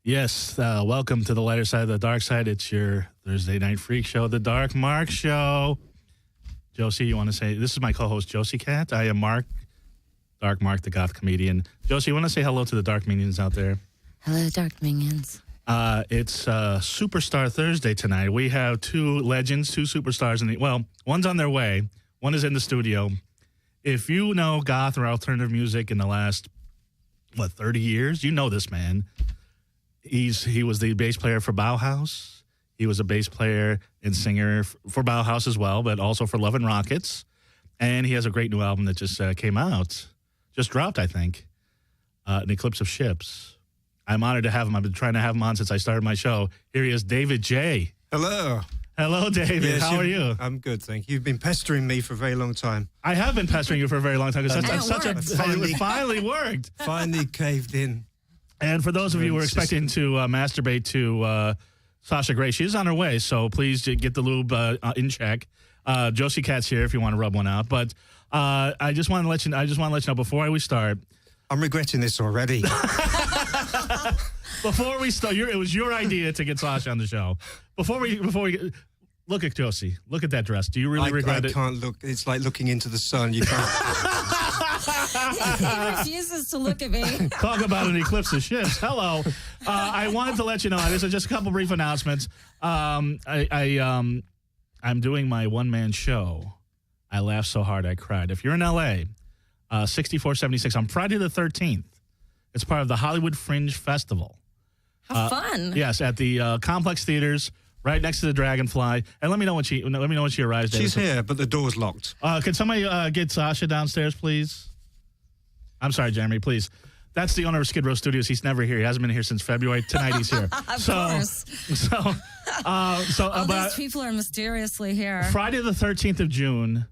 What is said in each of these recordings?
Yes, welcome to the lighter side of the dark side. It's your Thursday night freak show, The Dark Mark Show. Josie, you want to say, this is my co-host, Josie Cat. I am Mark, Dark Mark, the goth comedian. Josie, you want to say hello to the dark minions out there? Hello, dark minions. It's Superstar Thursday tonight. We have two legends, two superstars. One's on their way. One is in the studio. If you know goth or alternative music in the last, 30 years, you know this man. He was the bass player for Bauhaus. He was a bass player and singer for Bauhaus as well, but also for Love and Rockets. And he has a great new album that just came out. Just dropped, I think. An Eclipse of Ships. I'm honored to have him. I've been trying to have him on since I started my show. Here he is, David J. Hello. Hello, David. Yes, how are you? I'm good, thank you. You've been pestering me for a very long time. I have been pestering you for a very long time because it finally worked. Finally caved in. And for those of you who are expecting to masturbate to Sasha Grey, she's on her way, so please get the lube in check. Josie Cat's here if you want to rub one out. But I just want to let you know before we start. I'm regretting this already. Before we start, it was your idea to get Sasha on the show. Before we look at Josie, look at that dress. Do you really regret it? I can't look. It's like looking into the sun. You can't. He refuses to look at me. Talk about an eclipse of ships. Hello. I wanted to let you know, this is just a couple brief announcements. I'm doing my one-man show. I laughed so hard I cried. If you're in L.A., 6476 on Friday the 13th, it's part of the Hollywood Fringe Festival. How fun. Yes, at the Complex Theaters, right next to the Dragonfly. And let me know when she arrives. She's here, but the door's locked. Can somebody get Sasha downstairs, please? I'm sorry, Jeremy, please. That's the owner of Skidrow Studios. He's never here. He hasn't been here since February. Tonight he's here. Of course. All these people are mysteriously here. Friday the 13th of June,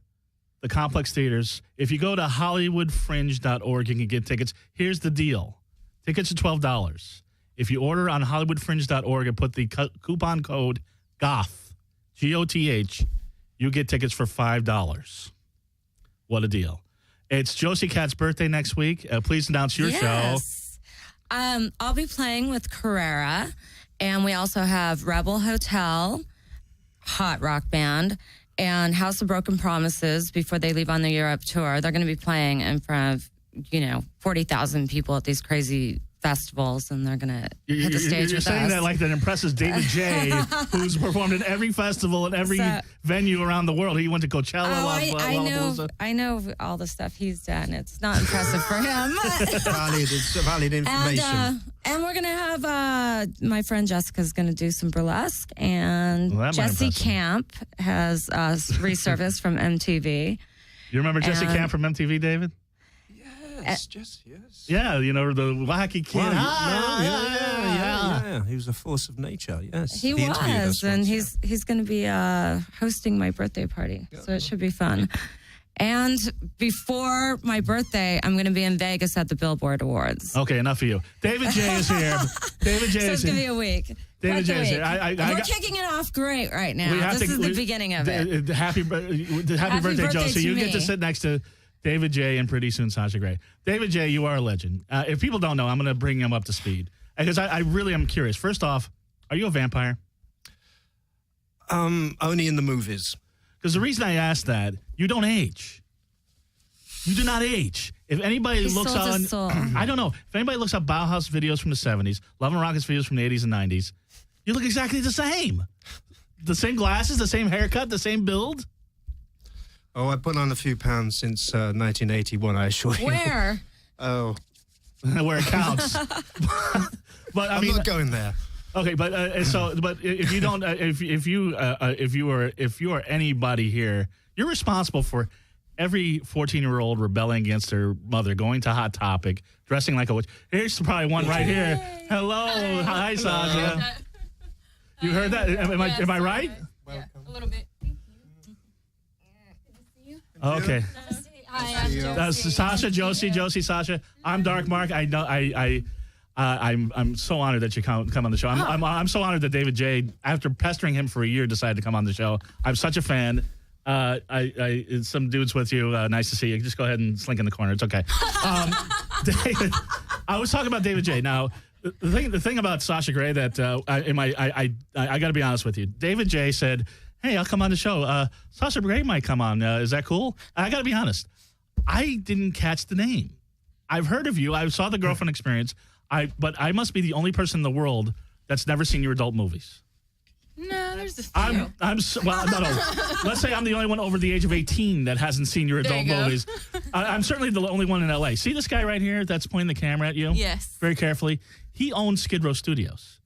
the Complex Theaters. If you go to HollywoodFringe.org, you can get tickets. Here's the deal. Tickets are $12. If you order on HollywoodFringe.org and put the coupon code GOTH, G-O-T-H, you get tickets for $5. What a deal. It's Josie Cat's birthday next week. Please announce your show. I'll be playing with Carrera, and we also have Rebel Hotel, hot rock band, and House of Broken Promises before they leave on the Europe tour. They're going to be playing in front of, 40,000 people at these crazy festivals, and they're going to hit the stage You're with saying us. that like that impresses David J., who's performed in every festival and every venue around the world. He went to Coachella. I know all the stuff he's done. It's not impressive for him. It's valid information. And we're going to have my friend Jessica's going to do some burlesque, and Jesse Camp has resurfaced from MTV. You remember Jesse Camp from MTV, David? Yes. Yeah, the wacky kid. Yeah. He was a force of nature, yes. He was, and he's going to be hosting my birthday party, so it should be fun. And before my birthday, I'm going to be in Vegas at the Billboard Awards. Okay, enough of you. David J. is here. David J. So is it's here. going to be a week. David J. is here. We're kicking it off great right now. This is the beginning of it. Happy birthday, Joe. So you get to sit next to David J. and pretty soon Sasha Grey. David J., you are a legend. If people don't know, I'm going to bring him up to speed. Because I really am curious. First off, are you a vampire? Only in the movies. Because the reason I asked that, you don't age. You do not age. If anybody looks on, I don't know. If anybody looks up Bauhaus videos from the 70s, Love and Rockets videos from the 80s and 90s, you look exactly the same. The same glasses, the same haircut, the same build. Oh, I put on a few pounds since 1981, I assure you. Where? Oh. Where it counts. But I'm not going there. Okay, but if you don't, if you are anybody here, you're responsible for every 14-year-old rebelling against their mother, going to Hot Topic, dressing like a witch. Here's probably one right here. Hello, hi Sasha. You heard that? Am I right? Yeah, a little bit. Okay. Hi, Sasha, Josie, Sasha. I'm Dark Mark. I know. I'm so honored that you come on the show. I'm so honored that David J., after pestering him for a year, decided to come on the show. I'm such a fan. Some dudes with you. Nice to see you. Just go ahead and slink in the corner. It's okay. David, I was talking about David J. Now, The thing about Sasha Grey that I got to be honest with you. David J said, "Hey, I'll come on the show. Sasha Grey might come on. Is that cool?" I got to be honest. I didn't catch the name. I've heard of you. I saw the Girlfriend Experience. But I must be the only person in the world that's never seen your adult movies. No, there's a few. No. Let's say I'm the only one over the age of 18 that hasn't seen your adult movies. I'm certainly the only one in LA. See this guy right here that's pointing the camera at you? Yes. Very carefully. He owns Skidrow Studios.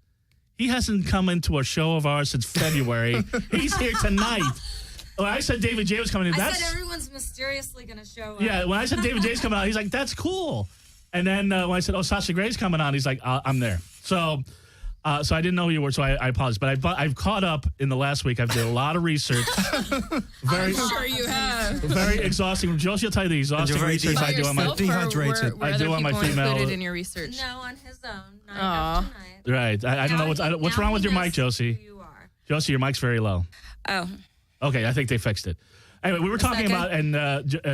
He hasn't come into a show of ours since February. He's here tonight. When I said David J was coming in, I said everyone's mysteriously going to show up. Yeah, when I said David J's coming out, he's like, that's cool. And then when I said, Sasha Grey's coming on, he's like, I'm there. So I didn't know who you were, so I apologize. But I've caught up in the last week. I've did a lot of research. I'm sure you have. Very exhausting. Josie will tell you the exhausting research I do on my dehydrated. I do on my female. Included in your research? No, on his own. Night after night. Right. I don't know what's wrong with your mic, Josie. Who you are. Josie, your mic's very low. Oh. Okay, I think they fixed it. Anyway, we were talking about, and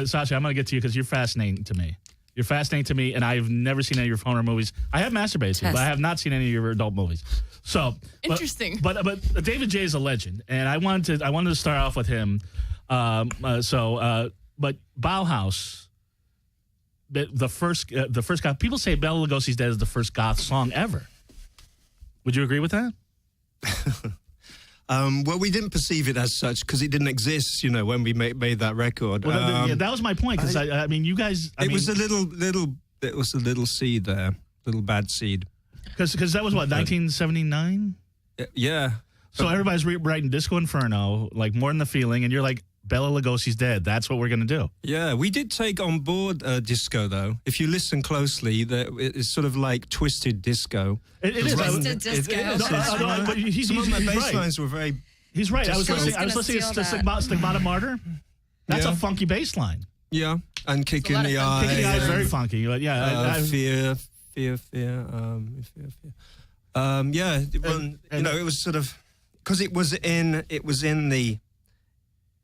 Sasha, I'm going to get to you because you're fascinating to me. You're fascinating to me, and I've never seen any of your horror movies. I have masturbated, but I have not seen any of your adult movies. So interesting. But David J is a legend, and I wanted to start off with him. But Bauhaus, the first goth. People say Bela Lugosi's Dead is the first goth song ever. Would you agree with that? Well, we didn't perceive it as such because it didn't exist, when we made that record. Well, that was my point. Because I mean, you guys. It was a little seed there, little bad seed. Because that was what 1979. Yeah. So everybody's writing Disco Inferno, like More Than the Feeling, and you're like, Bela Lugosi's Dead. That's what we're going to do. Yeah, we did take on board disco, though. If you listen closely, it's sort of like twisted disco. It is. Twisted disco. Some of my bass lines were very... He's right. I was listening to Stigmata Martyr. That's a funky bass line. Yeah, and Kick in the Eye. Kick in the Eye is very funky. Yeah, Fear. It was sort of... Because it was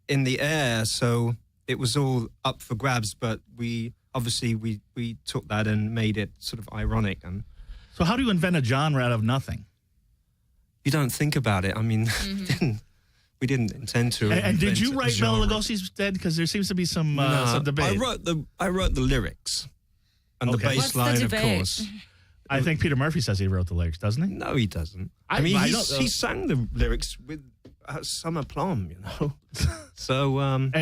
in the air, so it was all up for grabs, but we took that and made it sort of ironic. And so how do you invent a genre out of nothing? You don't think about it. I mean, we didn't intend to. And did you write Bela Lugosi's Dead? Because there seems to be some debate. I wrote the lyrics and the bass line, of course. I think Peter Murphy says he wrote the lyrics, doesn't he? No, he doesn't. He sang the lyrics with some aplomb, So, and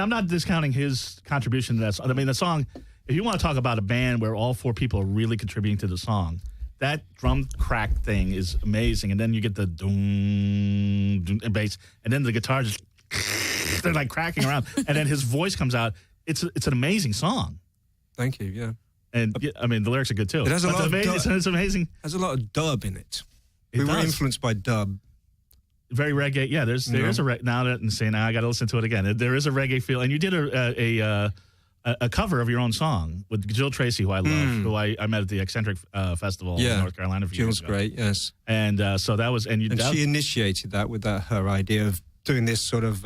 I'm not discounting his contribution to that song. I mean, the song, if you want to talk about a band where all four people are really contributing to the song, that drum crack thing is amazing. And then you get the doom, doom and bass, and then the guitar just, they're like cracking around. And then his voice comes out. It's an amazing song. Thank you, yeah. And, I mean, the lyrics are good, too. It has a lot of it's amazing. Has a lot of dub in it. We were influenced by dub. Very reggae. Yeah, there is a now that and saying now I got to listen to it again. There is a reggae feel, and you did a cover of your own song with Jill Tracy, who I love, who I met at the Eccentric Festival in North Carolina. Jill's great, yes. And so that was, and she initiated that with her idea of doing this sort of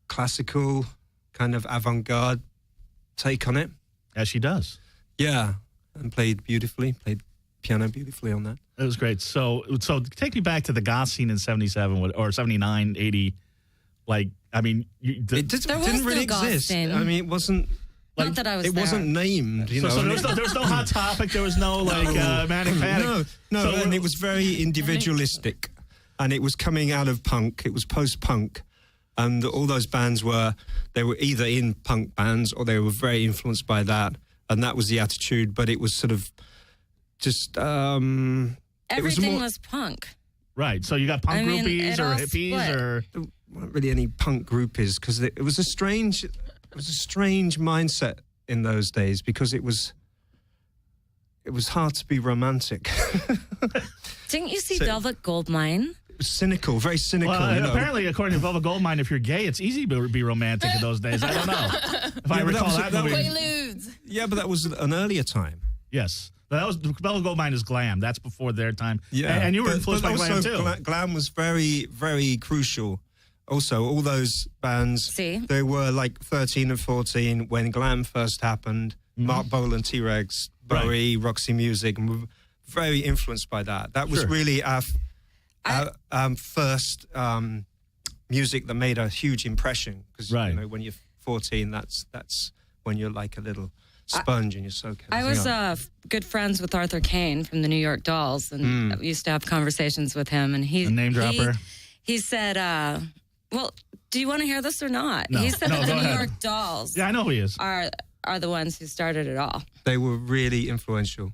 classical kind of avant-garde take on it, as she does. Yeah, and played piano beautifully on that. It was great. So take me back to the goth scene in 77 or 79, 80. Like, I mean, it didn't really exist. I mean, it wasn't. Like, not that I was there. Wasn't named, So there was no Hot Topic. There was no Manic Panic. No, and it was very individualistic, and it was coming out of punk. It was post-punk, and all those bands were either in punk bands or they were very influenced by that, and that was the attitude. But it was sort of just everything was punk. Right. So you got punk groupies or hippies or there weren't really any punk groupies because it was a strange mindset in those days because it was hard to be romantic. Didn't you see Velvet Goldmine? It was cynical, very cynical. Well, apparently, according to Velvet Goldmine, if you're gay, it's easy to be romantic in those days. I don't know. If I recall that movie. Quaaludes. Yeah, but that was an earlier time. Yes. That was Velvet Goldmine is glam. That's before their time. Yeah. And you were influenced by glam, too. Glam was very, very crucial. Also, all those bands, they were like 13 and 14 when glam first happened. Mark Bolan, T-Rex, Bowie, Roxy Music. very influenced by that. That was really our first music that made a huge impression. Because you know, when you're 14, that's when you're like a little sponge and you're so. I was good friends with Arthur Kane from the New York Dolls, and we used to have conversations with him. And he, a name dropper. He said, "Well, do you want to hear this or not?" No. He said No, that the go New ahead. York Dolls, Yeah, I know who he is. are the ones who started it all. They were really influential.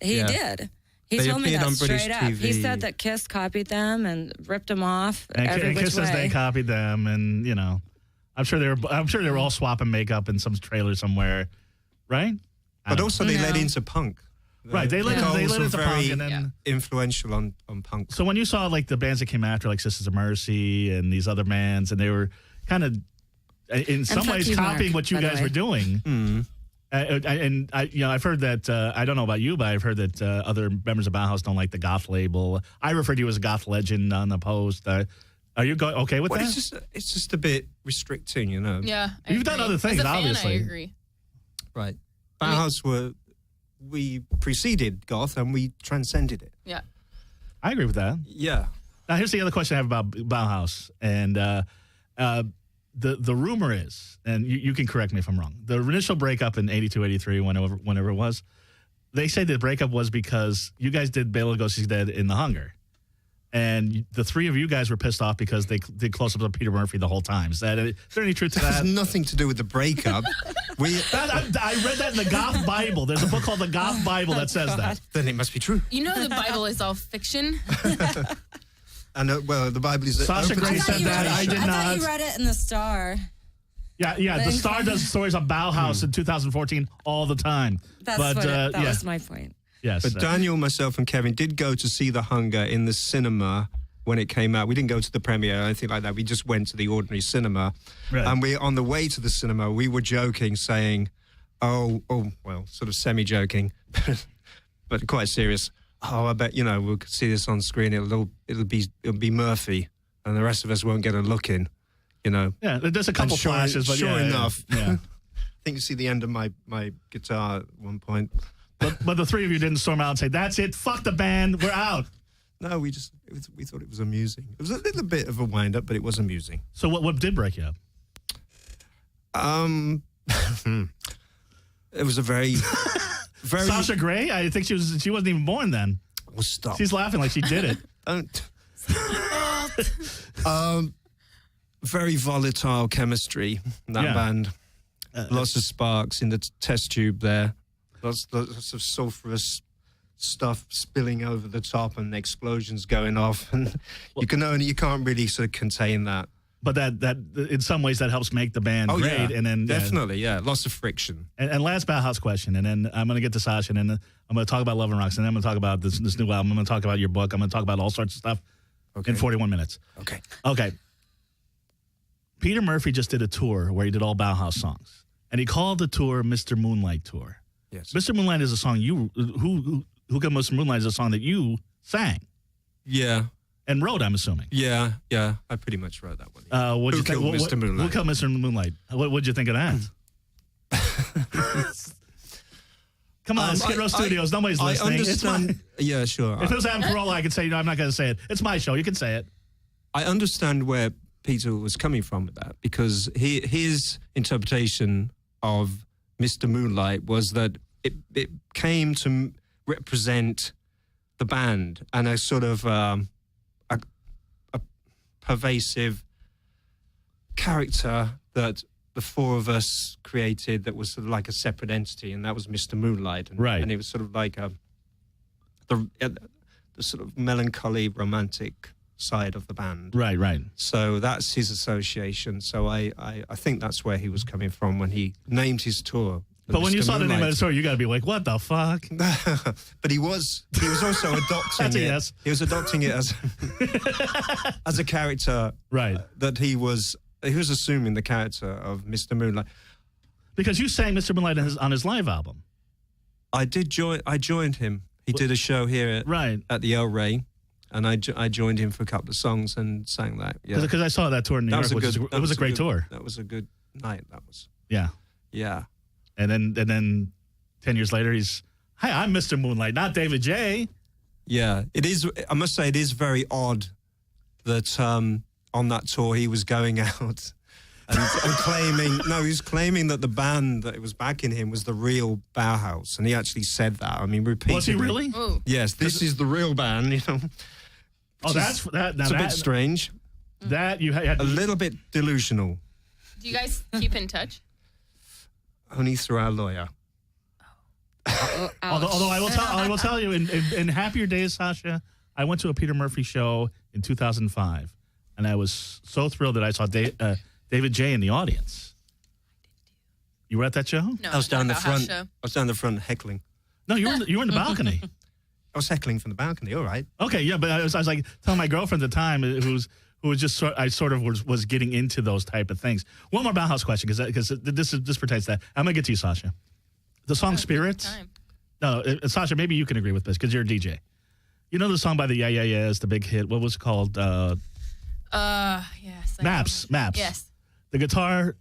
He did. He They told me appeared that on British straight up. He TV. said that Kiss copied them and ripped them off And every which Kiss says they way. copied them, and you know, I'm sure they were all swapping makeup in some trailer somewhere, right? But also they No. led into punk. Right, they led Dolls into were punk, very and then. influential on punk. So when you saw like the bands that came after, like Sisters of Mercy and these other bands, and they were kind of in some fuck ways you, copying Mark, what you by the guys way. were doing. And I've heard that I don't know about you, but I've heard that other members of Bauhaus don't like the goth label. I referred to you as a goth legend on the post. Are you okay with that? It's just a bit restricting, you know. Yeah, I You've done agree. other things, As a fan, obviously. I agree. Right. Bauhaus we preceded goth and we transcended it. Yeah. I agree with that. Yeah. Now, here's the other question I have about Bauhaus. And the rumor is, and you can correct me if I'm wrong, the initial breakup in 82, 83, whenever it was, they say the breakup was because you guys did Bela Lugosi's Dead in The Hunger. And the three of you guys were pissed off because they did close-ups of Peter Murphy the whole time. Is there any truth to That has that? nothing to do with the breakup. I read that in the Goth Bible. There's a book called the Goth Bible that says that. Then it must be true. You know the Bible is all fiction. And the Bible is Sasha open Grey to said that. I did I not. thought you read it in the Star. Yeah. The Star does stories on Bauhaus in 2014 all the time. That's but that was my point. yes. But Daniel, myself, and Kevin did go to see The Hunger in the cinema when it came out. We didn't go to the premiere or anything like that. We just went to the ordinary cinema. Right. And on the way to the cinema, we were joking, saying, well, sort of semi-joking, but quite serious. Oh, I bet, we'll see this on screen. It'll be Murphy, and the rest of us won't get a look in, Yeah, there's a couple And sure- flashes, but sure yeah, enough. Yeah. I think you see the end of my guitar at one point. But the three of you didn't storm out and say, "That's it, fuck the band, we're out." No, we thought it was amusing. It was a little bit of a wind-up, but it was amusing. So what did break you up? It was a very Sasha Grey? I think she wasn't even born then. Well, stop. She's laughing like she did it. Don't. Very volatile chemistry in that Yeah. band. Lots of sparks in the test tube there. Lots of sulfurous stuff spilling over the top and explosions going off, and you can't really sort of contain that. But that in some ways that helps make the band great. Yeah, And then definitely, lots of friction. And last Bauhaus question, and then I'm going to get to Sasha, and then I'm going to talk about Love and Rocks, and then I'm going to talk about this new album. I'm going to talk about your book. I'm going to talk about all sorts of stuff in 41 minutes. Okay. Peter Murphy just did a tour where he did all Bauhaus songs, and he called the tour Mr. Moonlight Tour. Yes. Mr. Moonlight is a song Who Got Mr. Moonlight is a song that you sang Yeah. and wrote, I'm assuming. Yeah. I pretty much wrote that one. What'd you Who think? Killed Mr. Moonlight? Who Killed Mr. Moonlight? What'd you think of that? Come on, Skidrow Studios. Nobody's listening. I understand. Yeah, sure. If it was Adam Carolla, I could say, I'm not going to say it. It's my show. You can say it. I understand where Peter was coming from with that, because his interpretation of Mr. Moonlight was that it came to represent the band and a sort of a pervasive character that the four of us created that was sort of like a separate entity, and that was Mr. Moonlight. And, Right. And it was sort of like the sort of melancholy, romantic side of the band. Right. So that's his association. So I think that's where he was coming from when he named his tour. But when you Mr. saw the name of the Moonlight. story, you got to be like, what the fuck? But he was also adopting That's a it. yes. He was adopting it as a character. Right. That he was assuming the character of Mr. Moonlight. Because you sang Mr. Moonlight on his live album. I joined him. He did a show here at the El Rey, and I joined him for a couple of songs and sang that. Yeah. Because I saw that tour in New York. It was a great tour. That was a good night. That was. Yeah. Yeah. And then 10 years later, he's Hi, I'm Mr. Moonlight, not David J. Yeah, it is. I must say, it is very odd that on that tour he was going out and claiming. No, he was claiming that the band that was backing him was the real Bauhaus, and he actually said that. I mean, repeatedly. Was he really? Ooh. Yes, this is the real band. You know. Oh, that's that. Now It's a that, bit strange. That you had A little bit delusional. Do you guys keep in touch? Only through our lawyer. Although I will tell you, in happier days, Sasha, I went to a Peter Murphy show in 2005, and I was so thrilled that I saw David J. in the audience. You were at that show? No, I was down the about house front. show. I was down the front heckling. No, you were in the balcony. I was heckling from the balcony. All right. Okay, yeah, but I was like telling my girlfriend at the time, who was just I sort of was getting into those type of things. One more Bauhaus question, because this pertains to that. I'm gonna get to you, Sasha. The song "Spirits." Time. No, Sasha, maybe you can agree with this because you're a DJ. You know the song by the Yeah Yeah Yeahs, the big hit. What was it called? Yes. I Maps. know. Maps. Yes. The guitar,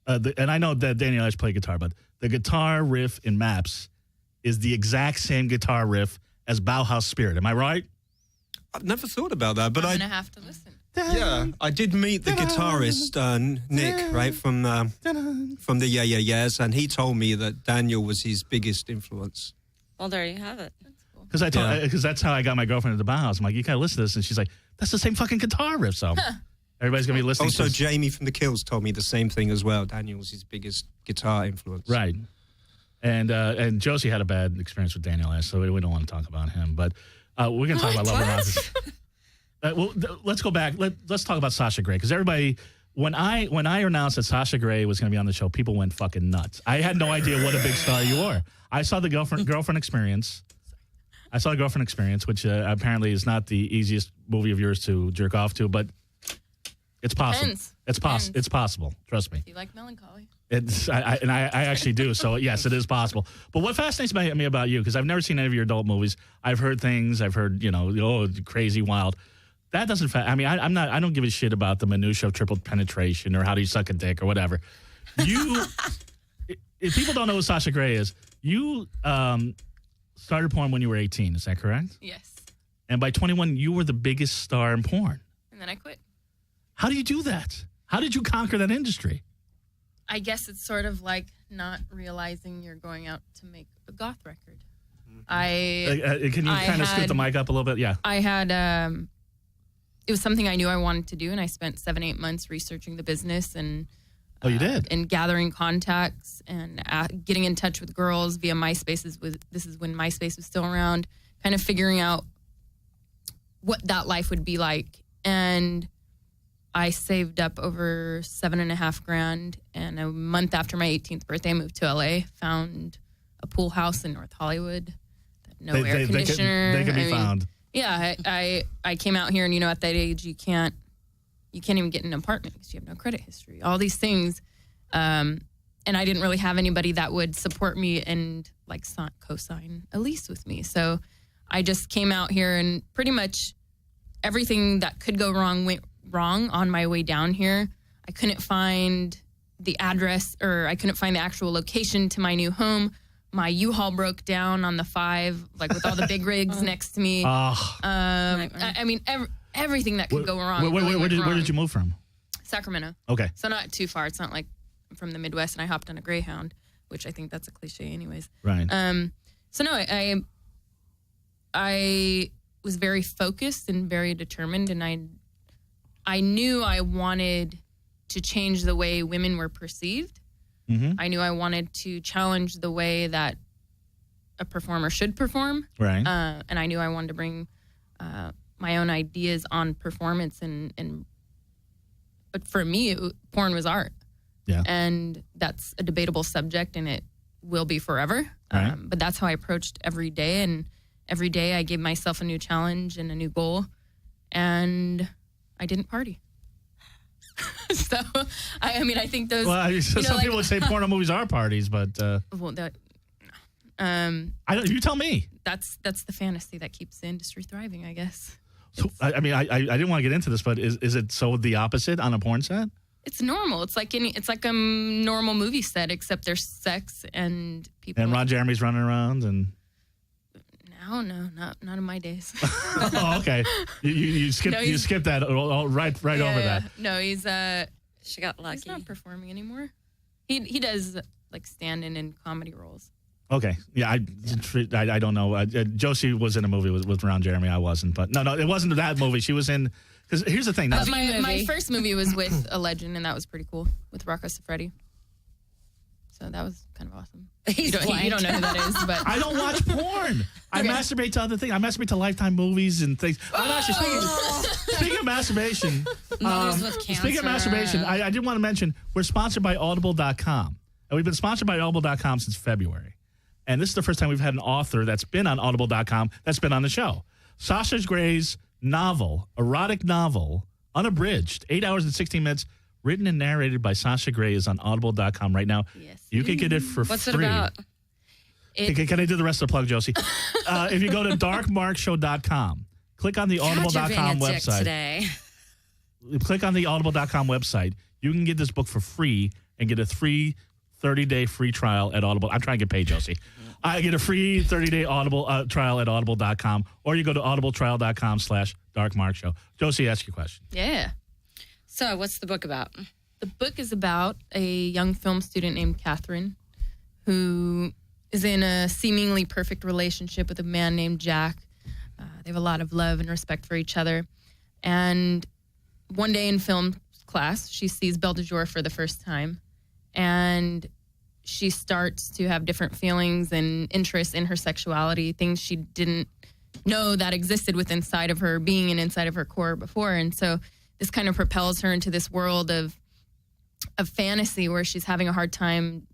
and I know that Daniel Ash played guitar, but the guitar riff in Maps is the exact same guitar riff as Bauhaus Spirit. Am I right? I've never thought about that, but I'm gonna have to listen. yeah, I did meet the guitarist Nick, right from the Yeah Yeah Yeahs, and he told me that Daniel was his biggest influence. Well, there you have it. Because that's how I got my girlfriend at the Bauhaus. I'm like, you gotta listen to this, and she's like, that's the same fucking guitar riff. So everybody's gonna be listening. Also, to Jamie from the Kills told me the same thing as well. Daniel was his biggest guitar influence. right. And Josie had a bad experience with Daniel Ash, so we don't want to talk about him. But we're gonna talk about Love Romances. Let's go back. Let's talk about Sasha Grey, because everybody, when I announced that Sasha Grey was going to be on the show, people went fucking nuts. I had no idea what a big star you were. I saw the girlfriend experience. I saw Girlfriend Experience, which apparently is not the easiest movie of yours to jerk off to, but it's possible. Depends. It's possible. Trust me. Do you like melancholy? I actually do. So yes, it is possible. But what fascinates me about you, because I've never seen any of your adult movies. I've heard things. I've heard crazy, wild. That doesn't. I'm not. I don't give a shit about the minutia of triple penetration or how do you suck a dick or whatever. You, if people don't know who Sasha Grey is, you started porn when you were 18. Is that correct? Yes. And by 21, you were the biggest star in porn. And then I quit. How do you do that? How did you conquer that industry? I guess it's sort of like not realizing you're going out to make a goth record. Can you kind of scoot the mic up a little bit? Yeah. I had, it was something I knew I wanted to do, and I spent 7-8 months researching the business and Oh, you did? And gathering contacts and getting in touch with girls via MySpace. This is when MySpace was still around, kind of figuring out what that life would be like. And I saved up over $7,500, and a month after my 18th birthday, I moved to LA, found a pool house in North Hollywood, no air conditioner. They can be found. Yeah, I came out here, and at that age, you can't even get an apartment because you have no credit history. All these things, and I didn't really have anybody that would support me and co-sign a lease with me. So I just came out here, and pretty much everything that could go wrong went wrong on my way down here. I couldn't find the address, or I couldn't find the actual location to my new home. My U-Haul broke down on the 5, with all the big rigs next to me. Everything that could go wrong. Where did you move from? Sacramento. Okay. So not too far. It's not like I'm from the Midwest and I hopped on a Greyhound, which I think that's a cliche anyways. Right. So no, I was very focused and very determined, and I knew I wanted to change the way women were perceived. Mm-hmm. I knew I wanted to challenge the way that a performer should perform. Right. And I knew I wanted to bring my own ideas on performance, but for me, porn was art. Yeah. And that's a debatable subject, and it will be forever. Right. But that's how I approached every day, and every day I gave myself a new challenge and a new goal, and I didn't party. So, I think those... Well, some people would say porno movies are parties, but... you tell me. That's the fantasy that keeps the industry thriving, I guess. So, I didn't want to get into this, but is it so the opposite on a porn set? It's normal. It's like a normal movie set, except there's sex and people. And Ron Jeremy's running around and... Oh no, not in my days. Oh, okay. You skipped No, you skipped that right over that. No, he's She got lucky. he's not performing anymore. He does like stand-in and comedy roles. Okay. Yeah, I don't know. Josie was in a movie with Ron Jeremy. I wasn't, but no, it wasn't that movie. She was in. Because here's the thing. But my first movie was with a legend, and that was pretty cool with Rocco Siffredi. So that was kind of awesome. You don't know who that is, but I don't watch porn. I masturbate to other things. I masturbate to Lifetime movies and things. I'm actually speaking of masturbation. Mothers with cancer. Speaking of masturbation, I did want to mention we're sponsored by Audible.com. And we've been sponsored by Audible.com since February. And this is the first time we've had an author that's been on Audible.com that's been on the show. Sasha Gray's novel, erotic novel, unabridged, 8 hours and 16 minutes, written and narrated by Sasha Gray, is on Audible.com right now. Yes. You can get it for What's free. What's it about? Can I do the rest of the plug, Josie? If you go to darkmarkshow.com, click on the Audible.com website. Today. Click on the Audible.com website. You can get this book for free and get a free 30-day free trial at Audible. I'm trying to get paid, Josie. I get a free 30-day Audible trial at Audible.com, or you go to audibletrial.com/darkmarkshow. Josie, ask your question. Yeah. So, what's the book about? The book is about a young film student named Catherine who is in a seemingly perfect relationship with a man named Jack. They have a lot of love and respect for each other. And one day in film class, she sees Belle de Jour for the first time. And she starts to have different feelings and interests in her sexuality, things she didn't know that existed within inside of her being and inside of her core before. And so this kind of propels her into this world of fantasy where she's having a hard time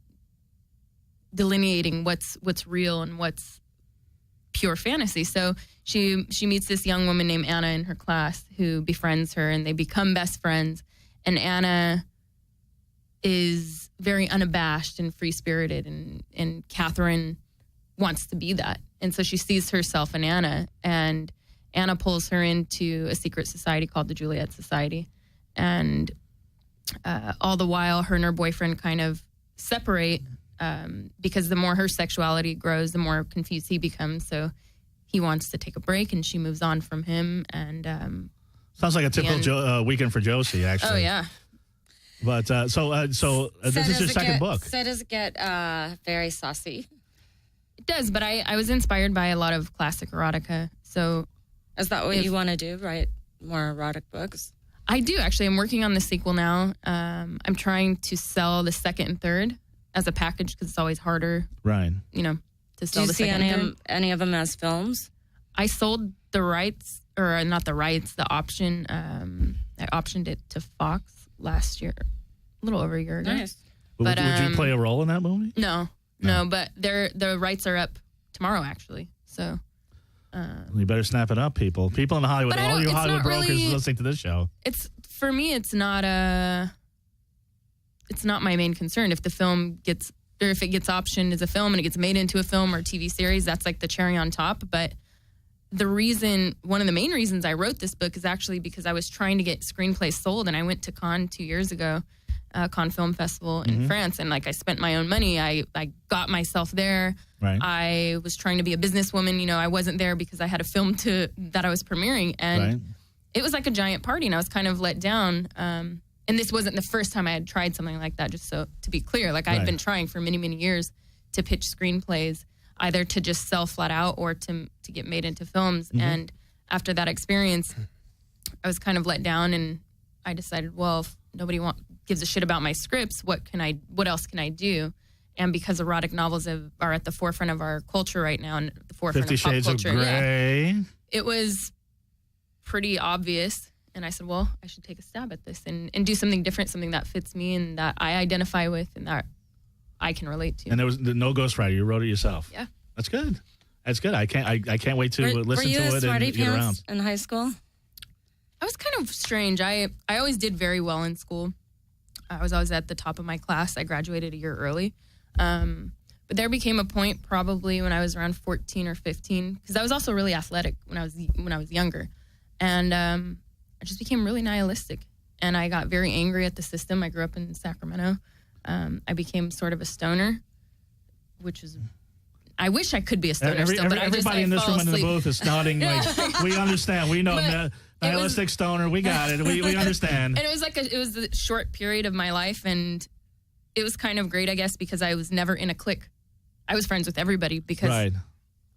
delineating what's real and what's pure fantasy. So she meets this young woman named Anna in her class who befriends her, and they become best friends. And Anna is very unabashed and free-spirited, and Catherine wants to be that. And so she sees herself in Anna, and Anna pulls her into a secret society called the Juliet Society. And all the while, her and her boyfriend kind of separate because the more her sexuality grows, the more confused he becomes. So he wants to take a break, and she moves on from him. And sounds like a typical weekend for Josie, actually. Oh, yeah. But this is your second book. So does it get very saucy? It does, but I was inspired by a lot of classic erotica. So is that what you want to do, write more erotic books? I do, actually. I'm working on the sequel now. I'm trying to sell the second and third as a package because it's always harder, right? To sell the second and third. Do you see any of them as films? I sold the rights, or not the rights, the option. I optioned it to Fox last year, a little over a year ago. Nice. But would you play a role in that movie? No, but the rights are up tomorrow, actually. So you better snap it up, people. People in Hollywood, all you Hollywood brokers listening to this show. It's for me. It's not my main concern. If the film gets, or if it gets optioned as a film and it gets made into a film or TV series, that's like the cherry on top. But one of the main reasons I wrote this book is actually because I was trying to get screenplays sold, and I went to Cannes 2 years ago, Cannes Film Festival in France, and I spent my own money. I got myself there. Right. I was trying to be a businesswoman. I wasn't there because I had a film that I was premiering, and it was like a giant party, and I was kind of let down. And this wasn't the first time I had tried something like that, just so to be clear. I had been trying for many, many years to pitch screenplays, either to just sell flat out or to get made into films. Mm-hmm. And after that experience, I was kind of let down, and I decided, well, if nobody gives a shit about my scripts, what else can I do? And because erotic novels are at the forefront of our culture right now, and at the forefront 50 of pop Shades culture, of Grey. It was pretty obvious. And I said, well, I should take a stab at this and do something different, something that fits me and that I identify with and that I can relate to. And there was no ghostwriter. You wrote it yourself. Yeah. That's good. That's good. I can't wait to listen to it and get around. In high school? I was kind of strange. I always did very well in school. I was always at the top of my class. I graduated a year early. But there became a point probably when I was around 14 or 15, because I was also really athletic when I was younger. And I just became really nihilistic. And I got very angry at the system. I grew up in Sacramento. I became sort of a stoner, which is I wish I could be a stoner still, but everybody in this room and in the booth is nodding like, we understand. We know nihilistic stoner. We got it. We understand. And it was like it was a short period of my life, and it was kind of great, I guess, because I was never in a clique. I was friends with everybody because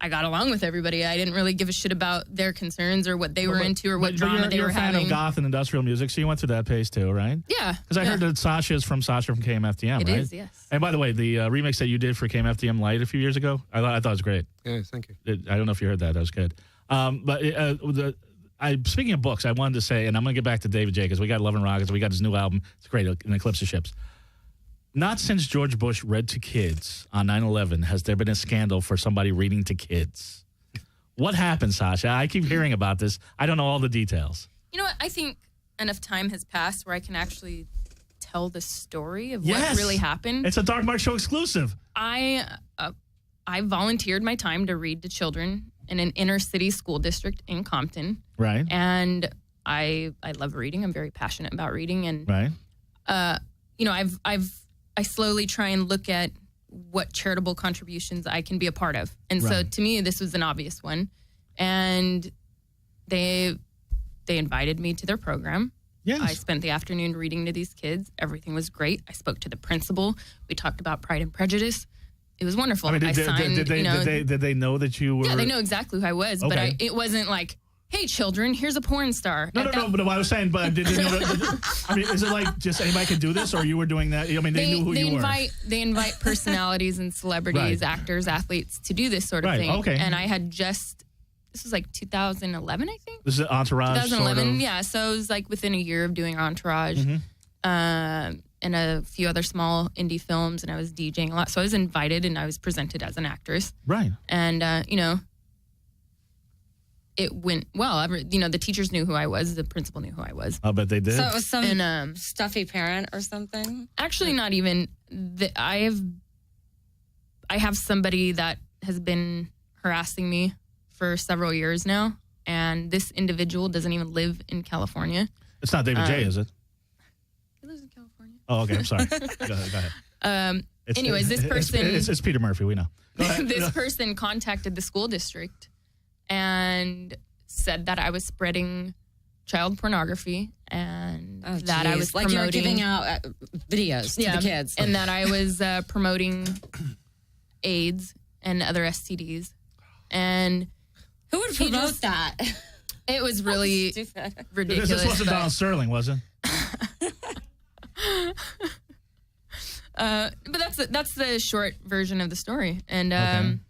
I got along with everybody. I didn't really give a shit about their concerns or what they were into or what drama they were having. You're a fan of goth and industrial music, so you went through that pace too, right? Yeah. Because I heard that Sasha is from KMFDM, right? It is, yes. And by the way, the remix that you did for KMFDM Light a few years ago, I thought it was great. Yeah, thank you. I don't know if you heard that. That was good. Speaking of books, I wanted to say, and I'm going to get back to David J. because we got Love and Rockets. We got his new album. It's great, An Eclipse of Ships. Not since George Bush read to kids on 9/11 has there been a scandal for somebody reading to kids. What happened, Sasha? I keep hearing about this. I don't know all the details. You know what? I think enough time has passed where I can actually tell the story of what really happened. It's a Dark Mark Show exclusive. I volunteered my time to read to children in an inner city school district in Compton. Right. And I love reading. I'm very passionate about reading. And you know, I slowly try and look at what charitable contributions I can be a part of. And so to me, this was an obvious one. And they invited me to their program. Yes. I spent the afternoon reading to these kids. Everything was great. I spoke to the principal. We talked about Pride and Prejudice. It was wonderful. I mean, did they know that you were? Yeah, they know exactly who I was. Okay. But it wasn't like, hey, children, here's a porn star. No. But I was saying, but did they know I mean, is it like just anybody can do this, or you were doing that? I mean, they knew who you were. They invite personalities and celebrities, actors, athletes to do this sort of thing. Okay. And I had this was like 2011, I think. This is Entourage. 2011, sort of? Yeah. So it was like within a year of doing Entourage, and a few other small indie films, and I was DJing a lot. So I was invited, and I was presented as an actress. Right. And you know, it went well. The teachers knew who I was. The principal knew who I was. I'll bet they did. So it was some stuffy parent or something? Actually, not even. I have somebody that has been harassing me for several years now, and this individual doesn't even live in California. It's not David J., is it? He lives in California. Oh, okay. I'm sorry. Go ahead. Anyways, this person... It's Peter Murphy, we know. Go ahead. This person contacted the school district and said that I was spreading child pornography and that I was promoting... Like you were giving out videos to the kids. And that I was promoting AIDS and other STDs. And... Who would promote that? It was really ridiculous. This wasn't Donald Sterling, was it? But that's the short version of the story. And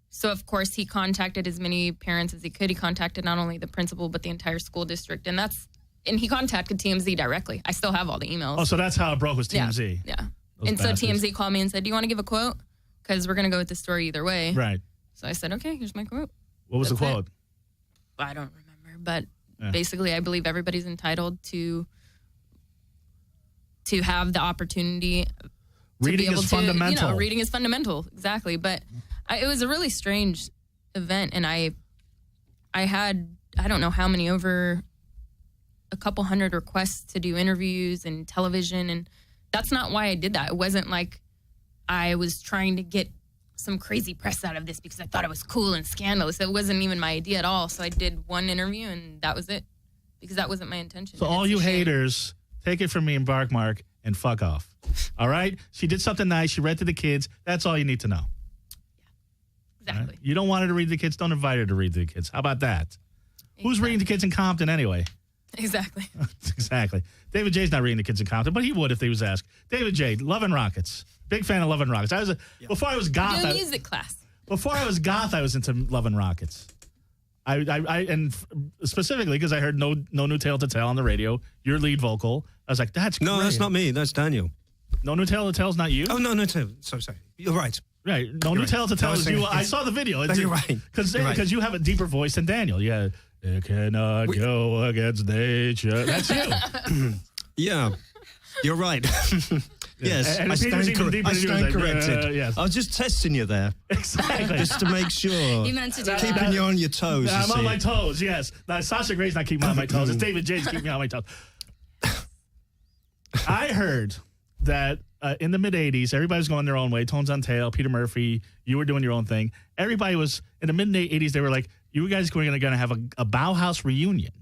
so, of course, he contacted as many parents as he could. He contacted not only the principal, but the entire school district. And he contacted TMZ directly. I still have all the emails. Oh, so that's how it broke, was TMZ. Yeah. And bastards. So TMZ called me and said, do you want to give a quote? Because we're going to go with the story either way. Right. So I said, okay, here's my quote. What was the quote? I don't remember. But basically, I believe everybody's entitled to have the opportunity Reading is fundamental. Reading is fundamental, exactly. But it was a really strange event, and I had, I don't know how many, over a couple hundred requests to do interviews and television, and that's not why I did that. It wasn't like I was trying to get some crazy press out of this because I thought it was cool and scandalous. It wasn't even my idea at all. So I did one interview, and that was it, because that wasn't my intention. So all you haters, take it from me and Barkmark and fuck off. All right? She did something nice. She read to the kids. That's all you need to know. Yeah, exactly. Right? You don't want her to read to the kids. Don't invite her to read to the kids. How about that? Exactly. Who's reading to kids in Compton anyway? Exactly. Exactly. David J's not reading to kids in Compton, but he would if he was asked. David J, Love and Rockets. Big fan of Love and Rockets. Before I was goth. Do a music class. Before I was goth, I was into Love and Rockets. And specifically because I heard no New Tale to Tell on the radio, your lead vocal. I was like, that's great. No, that's not me. That's Daniel. No New Tale to Tell's not you? Oh, no, sorry. You're right. Right. No New Tale to Tell is you. I saw the video. You're right. Because you have a deeper voice than Daniel. Yeah. It cannot go against nature. That's you. Yeah. You're right. Yes, and I stand corrected. Yes. I was just testing you there. Exactly. Just to make sure. You meant to do Keeping you on your toes. I'm on my toes, yes. Now, Sasha Gray's not keeping me on my toes. It's David J's keeping me on my toes. I heard that in the mid 80s, everybody's going their own way. Tones on Tail, Peter Murphy, you were doing your own thing. Everybody was in the mid 80s. They were like, you guys were going to have a Bauhaus reunion,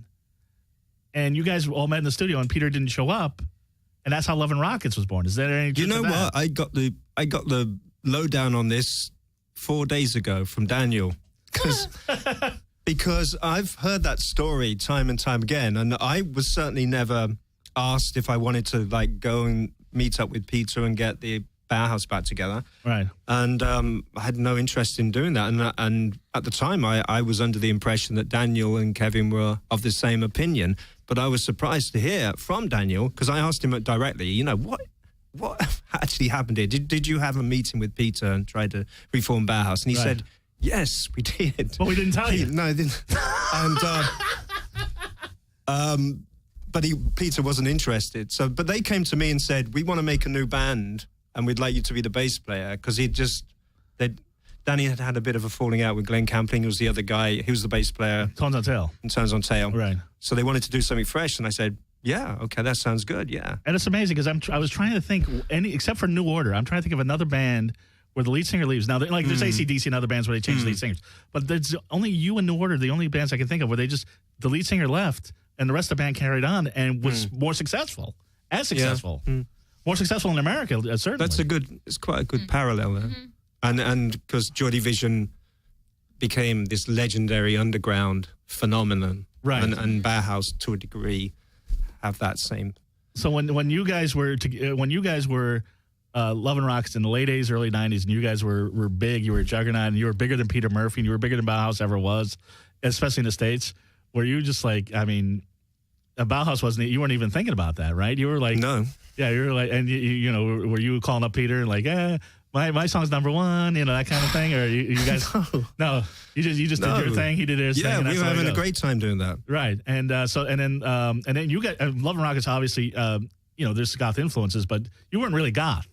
and you guys all met in the studio, and Peter didn't show up, and that's how Love and Rockets was born. Is there any? You know what? I got the lowdown on this 4 days ago from Daniel, because I've heard that story time and time again, and I was certainly never asked if I wanted to like go and meet up with Peter and get the Bauhaus back together. Right. And I had no interest in doing that. And at the time, I was under the impression that Daniel and Kevin were of the same opinion. But I was surprised to hear from Daniel, because I asked him directly, you know, what actually happened here? Did you have a meeting with Peter and try to reform Bauhaus? And he said, yes, we did. But we didn't tell you. No, I didn't. And, but Peter wasn't interested. So, but they came to me and said, we want to make a new band and we'd like you to be the bass player. Because Danny had a bit of a falling out with Glenn Campling, who was the other guy. He was the bass player. Tones on Tail. And Tones on Tail. Right. So they wanted to do something fresh. And I said, yeah, okay, that sounds good, yeah. And it's amazing because I was trying to think, except for New Order, I'm trying to think of another band where the lead singer leaves. Now, like there's AC/DC and other bands where they change lead singers. But there's only you and New Order, the only bands I can think of where the lead singer left and the rest of the band carried on and was more successful. As successful. Yeah. More successful in America, certainly. It's quite a good parallel there. And because Joy Division became this legendary underground phenomenon. Right. And Bauhaus, to a degree, have that same. So when you guys were Love and Rockets in the late 80s, early 90s, and you guys were big, you were a juggernaut, and you were bigger than Peter Murphy, and you were bigger than Bauhaus ever was, especially in the States, were you just like, I mean, Bauhaus you weren't even thinking about that, right? You were like, no. Yeah, you were like, and you know, were you calling up Peter and like, my song's number one, you know, that kind of thing, or you guys? No, you just did your thing. He did his thing. Yeah, and we were having a great time doing that. Right, and then you got Love and Rockets. Obviously, you know, there's goth influences, but you weren't really goth.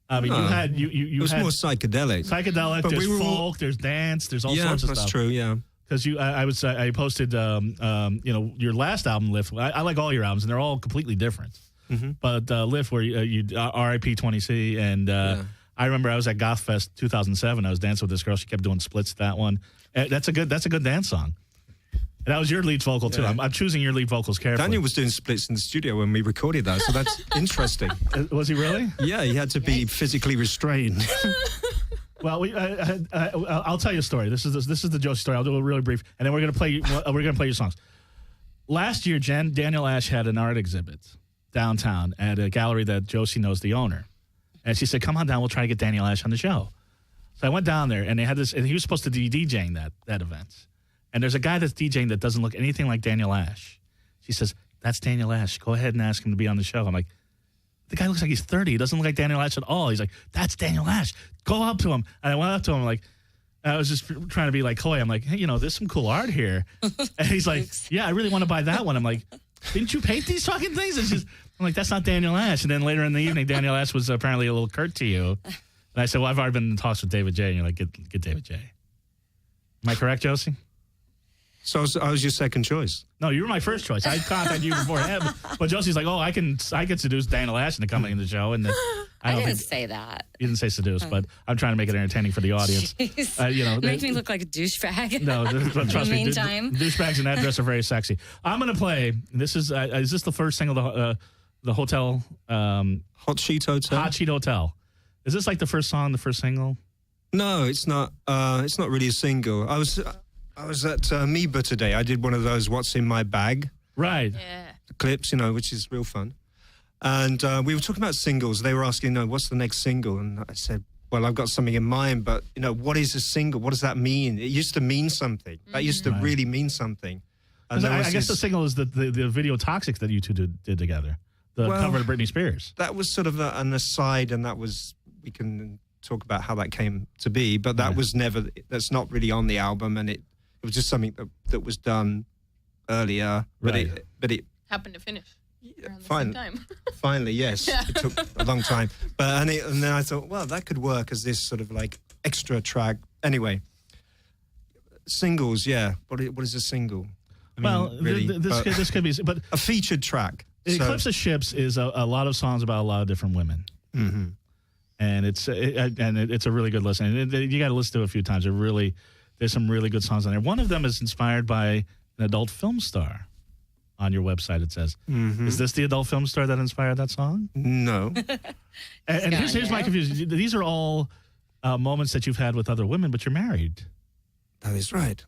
I mean, you it was had more psychedelic. Psychedelic. But there's folk. There's dance. There's all sorts of stuff. That's true. Yeah. Because I posted you know, your last album, Lift. I like all your albums, and they're all completely different. But Lift, where you R.I.P. 20C, and I remember I was at Goth Fest 2007. I was dancing with this girl. She kept doing splits to that one. That's a good dance song. And that was your lead vocal too. I'm choosing your lead vocals carefully. Daniel was doing splits in the studio when we recorded that, so that's interesting. Was he really? Yeah, he had to be physically restrained. Well, I'll tell you a story. This is the Josie story. I'll do it really brief, and then we're gonna play your songs. Last year, Daniel Ash had an art exhibit downtown at a gallery that Josie knows the owner, and she said, "Come on down. We'll try to get Daniel Ash on the show." So I went down there, and they had this, and he was supposed to be DJing that event. And there's a guy that's DJing that doesn't look anything like Daniel Ash. She says, "That's Daniel Ash. Go ahead and ask him to be on the show." I'm like, the guy looks like he's 30. He doesn't look like Daniel Ash at all. He's like, "That's Daniel Ash. Go up to him." And I went up to him, like, I was just trying to be like coy. I'm like, "Hey, you know, there's some cool art here." And he's like, "Yeah, I really want to buy that one." I'm like, "Didn't you paint these fucking things?" It's just, I'm like, "That's not Daniel Ash." And then later in the evening, Daniel Ash was apparently a little curt to you. And I said, "Well, I've already been in talks with David J." And you're like, get David J. Am I correct, Josie? So I was your second choice. No, you were my first choice. I contacted you before him, but Josie's like, "Oh, I can seduce Daniel Ash into coming in the show." And I didn't say that. You didn't say seduce, but I'm trying to make it entertaining for the audience. You know, make me look like a douchebag. No, trust me. Meantime, douchebags in that dress are very sexy. I'm gonna play. Is this the first single? The hotel. Hot Sheet Hotel. Hot Sheet Hotel. Is this like the first song, the first single? No, it's not. It's not really a single. I was at Amoeba today. I did one of those "What's in My Bag" right clips, you know, which is real fun. And we were talking about singles. They were asking, "What's the next single?" And I said, "Well, I've got something in mind, but you know, what is a single? What does that mean? It used to mean something. That used to really mean something." And I guess the single is the video "Toxic" that you two did together, the cover of Britney Spears. That was sort of an aside, and we can talk about how that came to be, but that was never. That's not really on the album, and it was just something that was done earlier, but it happened to finish around the same time. Finally, yes. Yeah. It took a long time. But and then I thought, well, that could work as this sort of like extra track. Anyway, singles, yeah. What is a single? I mean, this could be, but a featured track. Eclipse of Ships is a lot of songs about a lot of different women. Mm-hmm. And it's a really good listen. And you got to listen to it a few times. There's some really good songs on there. One of them is inspired by an adult film star on your website, it says. Mm-hmm. Is this the adult film star that inspired that song? No. And here's my confusion. These are all moments that you've had with other women, but you're married. That is right.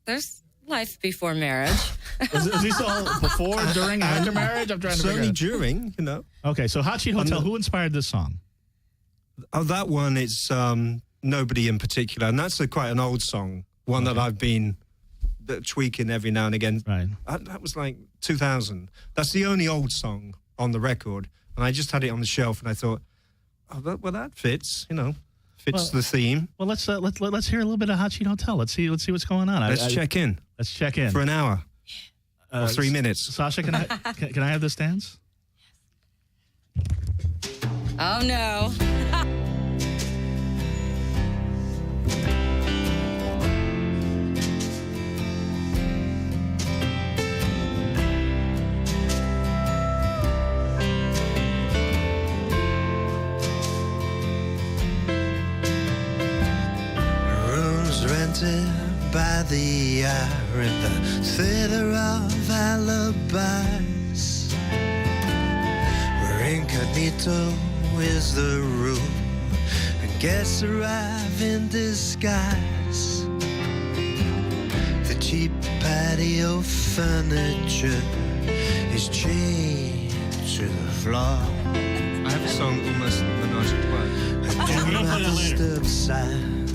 There's life before marriage. Is this all before, during, after marriage? I'm trying to Certainly figure during, you know. out. Okay, so Hot Sheet Hotel, who inspired this song? Oh, that one, it's nobody in particular. And that's quite an old song, one that I've been tweaking every now and again. Right. That was like 2000. That's the only old song on the record. And I just had it on the shelf and I thought, that fits, you know. Fits the theme. Well, let's hear a little bit of Hot Sheet Hotel. Let's see what's going on. Let's check in. Let's check in For an hour. Or 3 minutes. Sasha, can I have this dance? Oh, no. By the hour in the theater of alibis, where incognito is the rule and guests arrive in disguise. The cheap patio furniture is chained to the floor. I have a song almost menage a trois. A do not disturb sign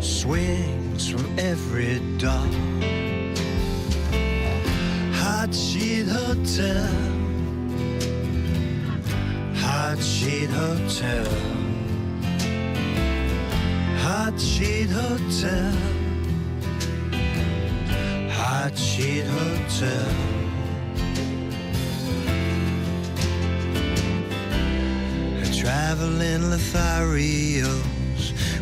swings from every door. Hot Sheet Hotel, Hot Sheet Hotel, Hot Sheet Hotel, Hot Sheet Hotel. Traveling Lothario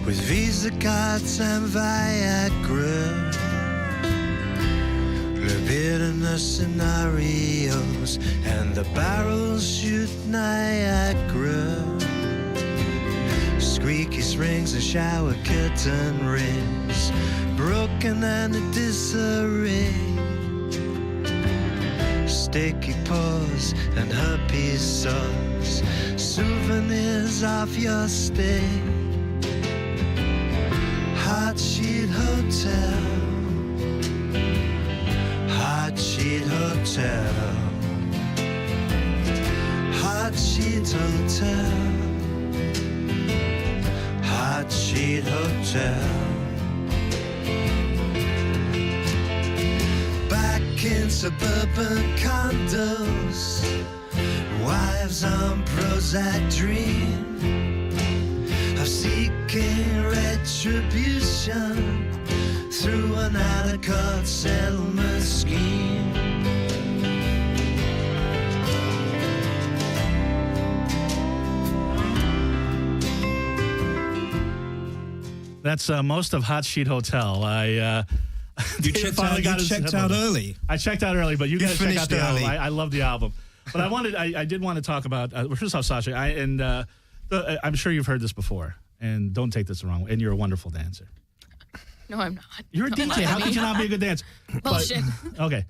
with Visa cards and Viagra, libidinous scenarios, and the barrels shoot Niagara. Squeaky springs and shower curtain rings, broken and a disarray. Sticky paws and herpes sores, souvenirs of your stay. Hot Sheet Hotel, Hot Sheet Hotel, Hot Sheet Hotel, Hot Sheet Hotel. Back in suburban condos, wives on Prozac dream of seeking retribution through an out-of-court settlement scheme. That's most of Hot Sheet Hotel. You checked out early. I checked out early, but you guys checked out the early. album. I love the album. But I did want to talk about, first off, Sasha, I'm sure you've heard this before, and don't take this the wrong way, and you're a wonderful dancer. No, I'm not. You're a Don't DJ. lie to How me. could you not be a good dancer? Bullshit. Okay.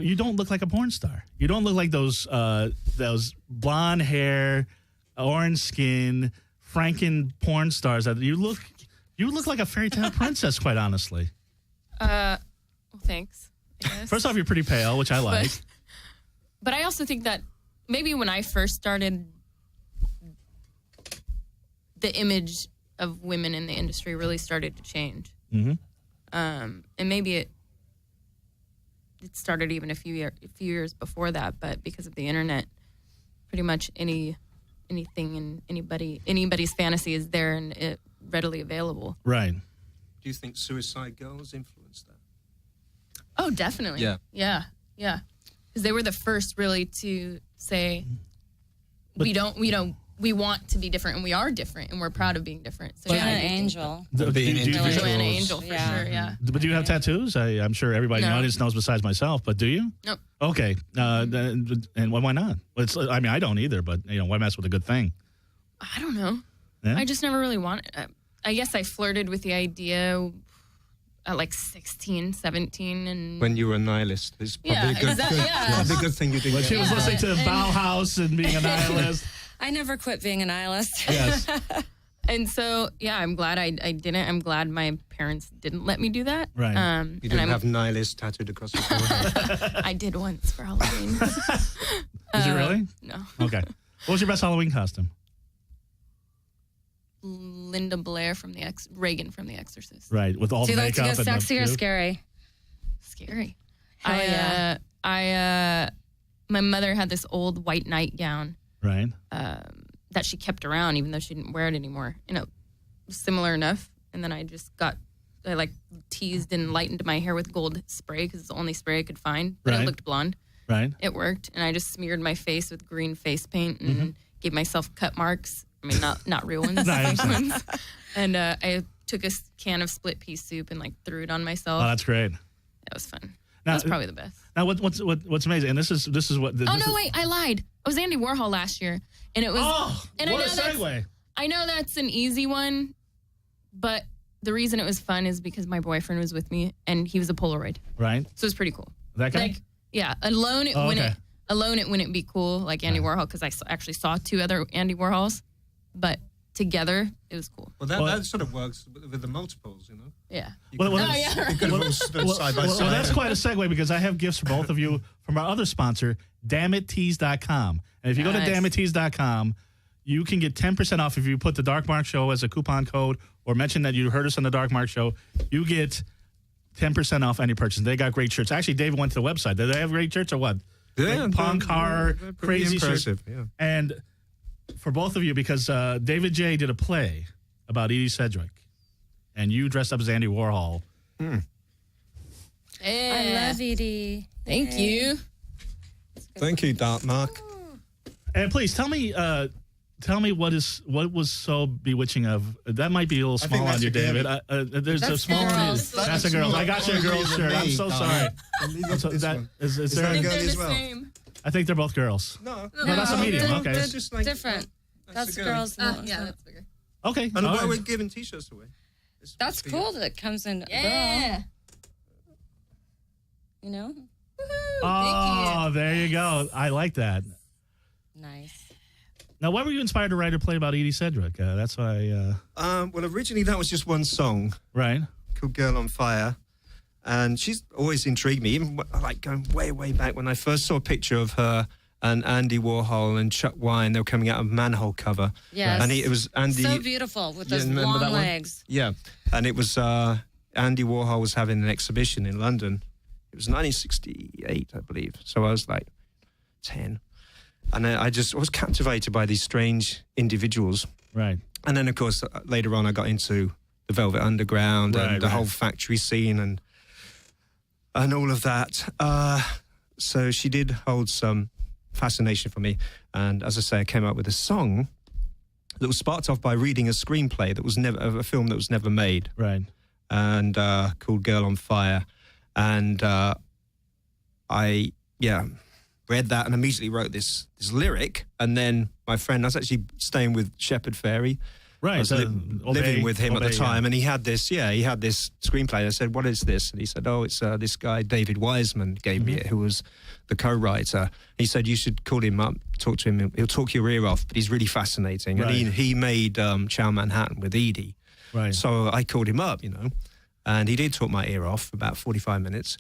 You don't look like a porn star. You don't look like those blonde hair, orange skin, Franken porn stars. You look like a fairy tale princess, quite honestly. Well, thanks. I guess. First off, you're pretty pale, which I like. But I also think that maybe when I first started, the image of women in the industry really started to change. Mm-hmm. And maybe it started even a few years before that, but because of the internet, pretty much anything and anybody's fantasy is there and it readily available. Right. Do you think Suicide Girls influenced that? Oh, definitely. Yeah. Because they were the first really to say we we want to be different, and we are different, and we're proud of being different. So Joanna I do think Angel. Joanna Angel for sure. Yeah. But do you have tattoos? I'm sure everybody in the No. audience knows besides myself, but do you? Nope. Okay. And why not? I mean, I don't either, but why mess with a good thing? I don't know. Yeah? I just never really wanted. I guess I flirted with the idea at like 16, 17, and When you were a nihilist, it's probably Yeah, a good, exactly, yeah. probably a good thing you didn't. Well, she was listening to Bauhaus and being a nihilist. I never quit being a nihilist. Yes. And so, yeah, I'm glad I didn't. I'm glad my parents didn't let me do that. Right. You and didn't have nihilist tattooed across your forehead. I did once for Halloween. Did you really? No. Okay. What was your best Halloween costume? Linda Blair from Reagan from The Exorcist. Right, with all Do the you like to makeup go and sexy or the scary? Scary. Hell yeah. My mother had this old white nightgown Right. that she kept around, even though she didn't wear it anymore. Similar enough. And then I like teased and lightened my hair with gold spray because it's the only spray I could find. But Right. it looked blonde. Right. It worked. And I just smeared my face with green face paint and gave myself cut marks. I mean, not real ones, Nice. fake ones. And I took a can of split pea soup and like threw it on myself. Oh, that's great. That was fun. Now- That was probably the best. Now, what's amazing, and this is what. Oh no, wait! I lied. I was Andy Warhol last year, and it was. Oh, and what I a know that's- segue! I know that's an easy one, but the reason it was fun is because my boyfriend was with me, and he was a Polaroid, Right. so it was pretty cool. That guy. Like, yeah, alone it Oh, wouldn't. okay. Alone it wouldn't be cool like Andy Warhol because I actually saw 2 other Andy Warhols, but together it was cool. Well, that sort of works with the multiples, you know. Yeah. Well, Oh yeah. You could have all stood side by well, side. that's quite a segue because I have gifts for both of you from our other sponsor, dammit.tees.com. And if you go to Nice. dammit.tees.com, you can get 10% off if you put the Dark Mark Show as a coupon code or mention that you heard us on the Dark Mark Show. You get 10% off any purchase. They got great shirts. Actually, David went to the website. Do they have great shirts or what? Yeah, Like punk, horror, they're pretty crazy impressive, shirts. yeah. And for both of you, because David J. did a play about Edie Sedgwick, and you dressed up as Andy Warhol. I love Edie. Thank you. Thank you, Dark Mark. And please tell me what was so bewitching of that? Might be a little think small on that's you, a girl. David. There's a That's small one. girls. That's a girl. I got you a girl shirt. I'm so sorry. Is Is that there? a girl They're as the well? same. I think they're both girls. No, No, that's a medium. they're- Okay. they're just like different. That's a girl. girls. Yeah, that's bigger. Okay. And all why right. we're giving T-shirts away? That's cool that it comes in. Yeah. Girl, you know? Oh, there you go. I like that. Nice. Now, why were you inspired to write a play about Edie Sedgwick? That's why. Well, originally that was just one song Right. called "Girl on Fire," and she's always intrigued me. Even like going way, way back when I first saw a picture of her and Andy Warhol and Chuck Wine. They were coming out of Manhole cover. Yes. and it was Andy. So beautiful with those remember long that one? legs. Yeah, and it was Andy Warhol was having an exhibition in London. It was 1968, I believe. So I was like 10. And I was captivated by these strange individuals. Right. And then, of course, later on, I got into the Velvet Underground Right, and the right. whole factory scene and all of that. So she did hold some fascination for me. And as I say, I came up with a song that was sparked off by reading a screenplay that was never a film that was never made, Right. and called "Girl on Fire." And I read that and immediately wrote this lyric. And then my friend, I was actually staying with Shepard Fairey. Right. I was living with him at the time, and he had this screenplay. I said, "What is this?" And he said, "Oh, it's this guy David Wiseman gave me it, who was the co-writer." He said, "You should call him up, talk to him. He'll talk your ear off, but he's really fascinating." Right. And he made Chow Manhattan with Edie. Right. So I called him up, and he did talk my ear off for about 45 minutes.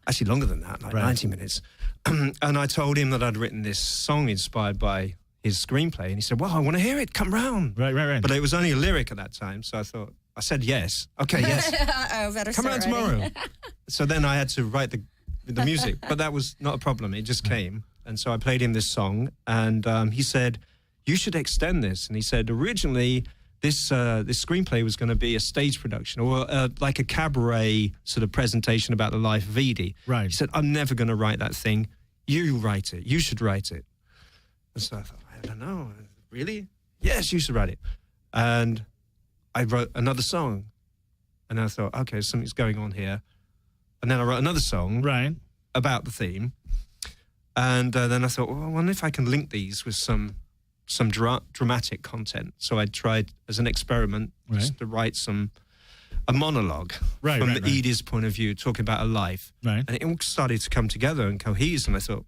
Actually, longer than that, like Right. 90 minutes. And I told him that I'd written this song inspired by his screenplay, and he said, "Well, I want to hear it. Come round." Right. But it was only a lyric at that time, so I said yes. Okay, yes. Oh, better Come around start writing. tomorrow. So then I had to write the music, but that was not a problem. It just came. And so I played him this song, and he said, "You should extend this." And he said, originally, this screenplay was going to be a stage production or like a cabaret sort of presentation about the life of Edie. Right. He said, "I'm never going to write that thing. You write it. You should write it." And so I thought, I don't know. Really? yes, you should write it. And I wrote another song. And I thought, okay, something's going on here. And then I wrote another song Right. about the theme. And then I thought, well, I wonder if I can link these with some dramatic content. So I tried, as an experiment, just to write a monologue from Edie's point of view, talking about her life. Right. And it all started to come together and cohese. And I thought,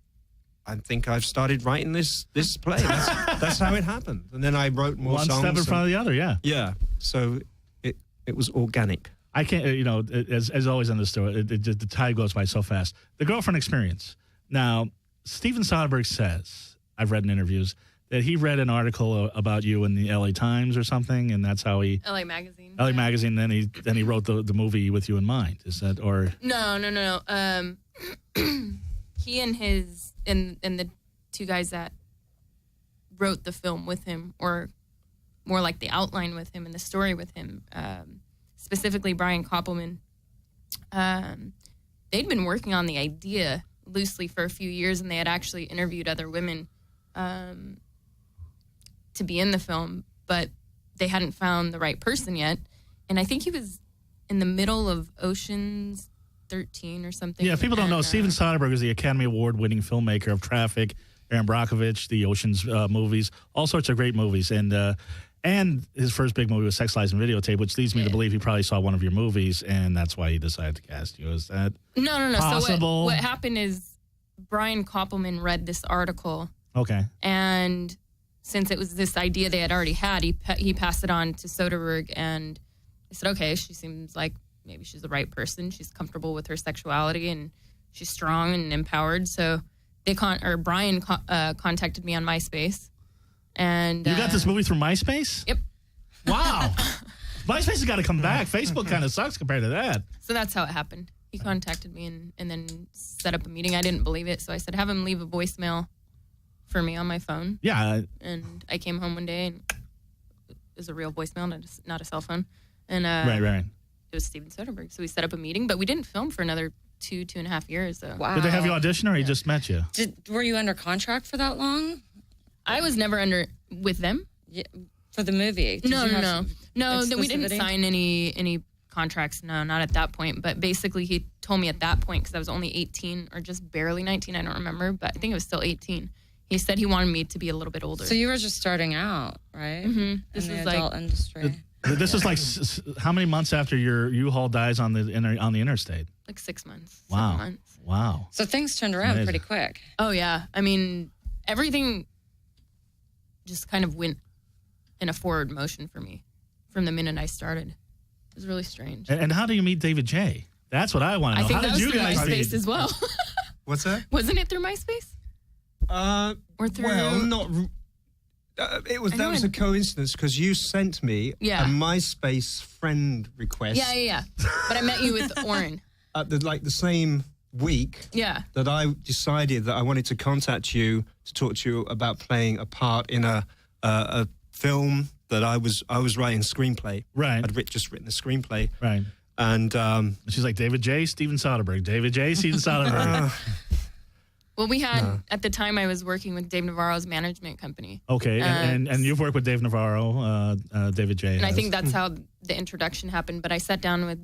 I think I've started writing this play. That's how it happened. And then I wrote more songs. One step in front of the other, yeah. Yeah. So it was organic. I can't, as always on this story, the time goes by so fast. The girlfriend experience. Now, Steven Soderbergh says, I've read in interviews, that he read an article about you in the LA Times or something, and that's how he... LA Magazine. LA Magazine, then he wrote the movie with you in mind. Is that, or... No. He and the two guys that wrote the film with him, or more like the outline with him and the story with him, specifically Brian Koppelman, they'd been working on the idea loosely for a few years, and they had actually interviewed other women to be in the film, but they hadn't found the right person yet. And I think he was in the middle of Ocean's 13 or something. Yeah, people don't know. Steven Soderbergh is the Academy Award-winning filmmaker of Traffic, Aaron Brockovich, the Ocean's movies, all sorts of great movies. And his first big movie was Sex, Lies, and Videotape, which leads me to believe he probably saw one of your movies, and that's why he decided to cast you. Is that No. possible? So what happened is Brian Koppelman read this article. Okay. And since it was this idea they had already had, he passed it on to Soderbergh, and I said, okay, she seems like maybe she's the right person. She's comfortable with her sexuality, and she's strong and empowered. So Brian contacted me on MySpace. And you got this movie through MySpace? Yep. Wow. MySpace has got to come back. Facebook kind of sucks compared to that. So that's how it happened. He contacted me and then set up a meeting. I didn't believe it, so I said, have him leave a voicemail for me on my phone. Yeah. And I came home one day, and it was a real voicemail, not a cell phone. And right. It was Steven Soderbergh. So we set up a meeting, but we didn't film for another 2.5 years. So. Wow. Did they have you audition, or he just met you? Were you under contract for that long? I was never with them. Yeah, for the movie? No. We didn't sign any contracts. No, not at that point. But basically, he told me at that point, because I was only 18 or just barely 19, I don't remember, but I think it was still 18. He said he wanted me to be a little bit older. So you were just starting out, right? Mm-hmm. This is the adult industry. This is like how many months after your U-Haul dies on the interstate? Like 6 months. Wow. 7 months. Wow. So things turned around pretty quick. Oh, yeah. I mean, everything just kind of went in a forward motion for me from the minute I started. It was really strange. And how do you meet David J? That's what I want to know. I think how that did was you through guys MySpace meet? as well. What's that? Wasn't it through MySpace? Or through... Well, not... that was a coincidence, because you sent me a MySpace friend request. Yeah. But I met you with Oren. At the same week that I decided that I wanted to contact you to talk to you about playing a part in a film that I was writing a screenplay. Right. I'd just written a screenplay. Right. And she's like, David J. Steven Soderbergh. David J. Steven Soderbergh. Well, we had, at the time, I was working with Dave Navarro's management company. Okay, and you've worked with Dave Navarro, David J. And I think that's how the introduction happened. But I sat down with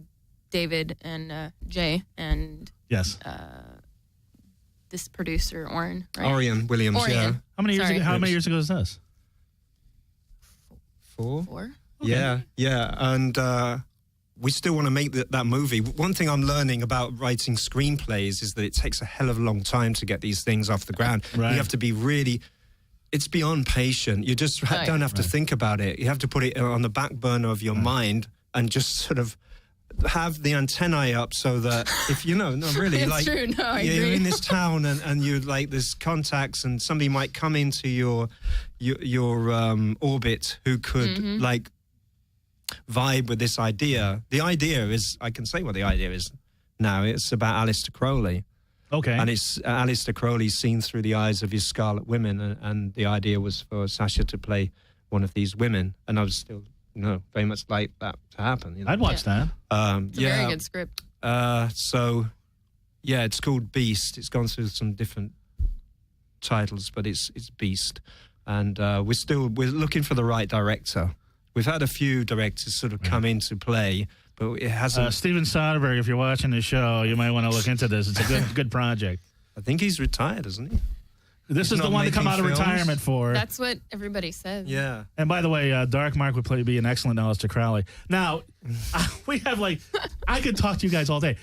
David and Jay and this producer, Oren, right? Orion Williams, yeah. How many years ago was this? 4. 4? Okay. Yeah. And we still want to make that movie. One thing I'm learning about writing screenplays is that it takes a hell of a long time to get these things off the ground. Right. You have to be really... It's beyond patient. You just don't have to think about it. You have to put it on the back burner of your mind and just sort of have the antennae up so that if really, it's like true. No, I you're agree. in this town and you like there's contacts and somebody might come into your orbit who could like vibe with this idea. The idea is, I can say what the idea is now. It's about Aleister Crowley. Okay. And it's Aleister Crowley seen through the eyes of his Scarlet Women, and the idea was for Sasha to play one of these women, and I was still very much like that to happen. I'd watch that. It's a very good script. So, it's called Beast. It's gone through some different titles, but it's Beast. and we're looking for the right director. We've had a few directors sort of come into play, but it hasn't. Steven Soderbergh, if you're watching the show, you might want to look into this. It's a good project. I think he's retired, isn't he? This is the one to come out of retirement for. That's what everybody says. Yeah. And by the way, Dark Mark would be an excellent Aleister Crowley. Now, we have I could talk to you guys all day.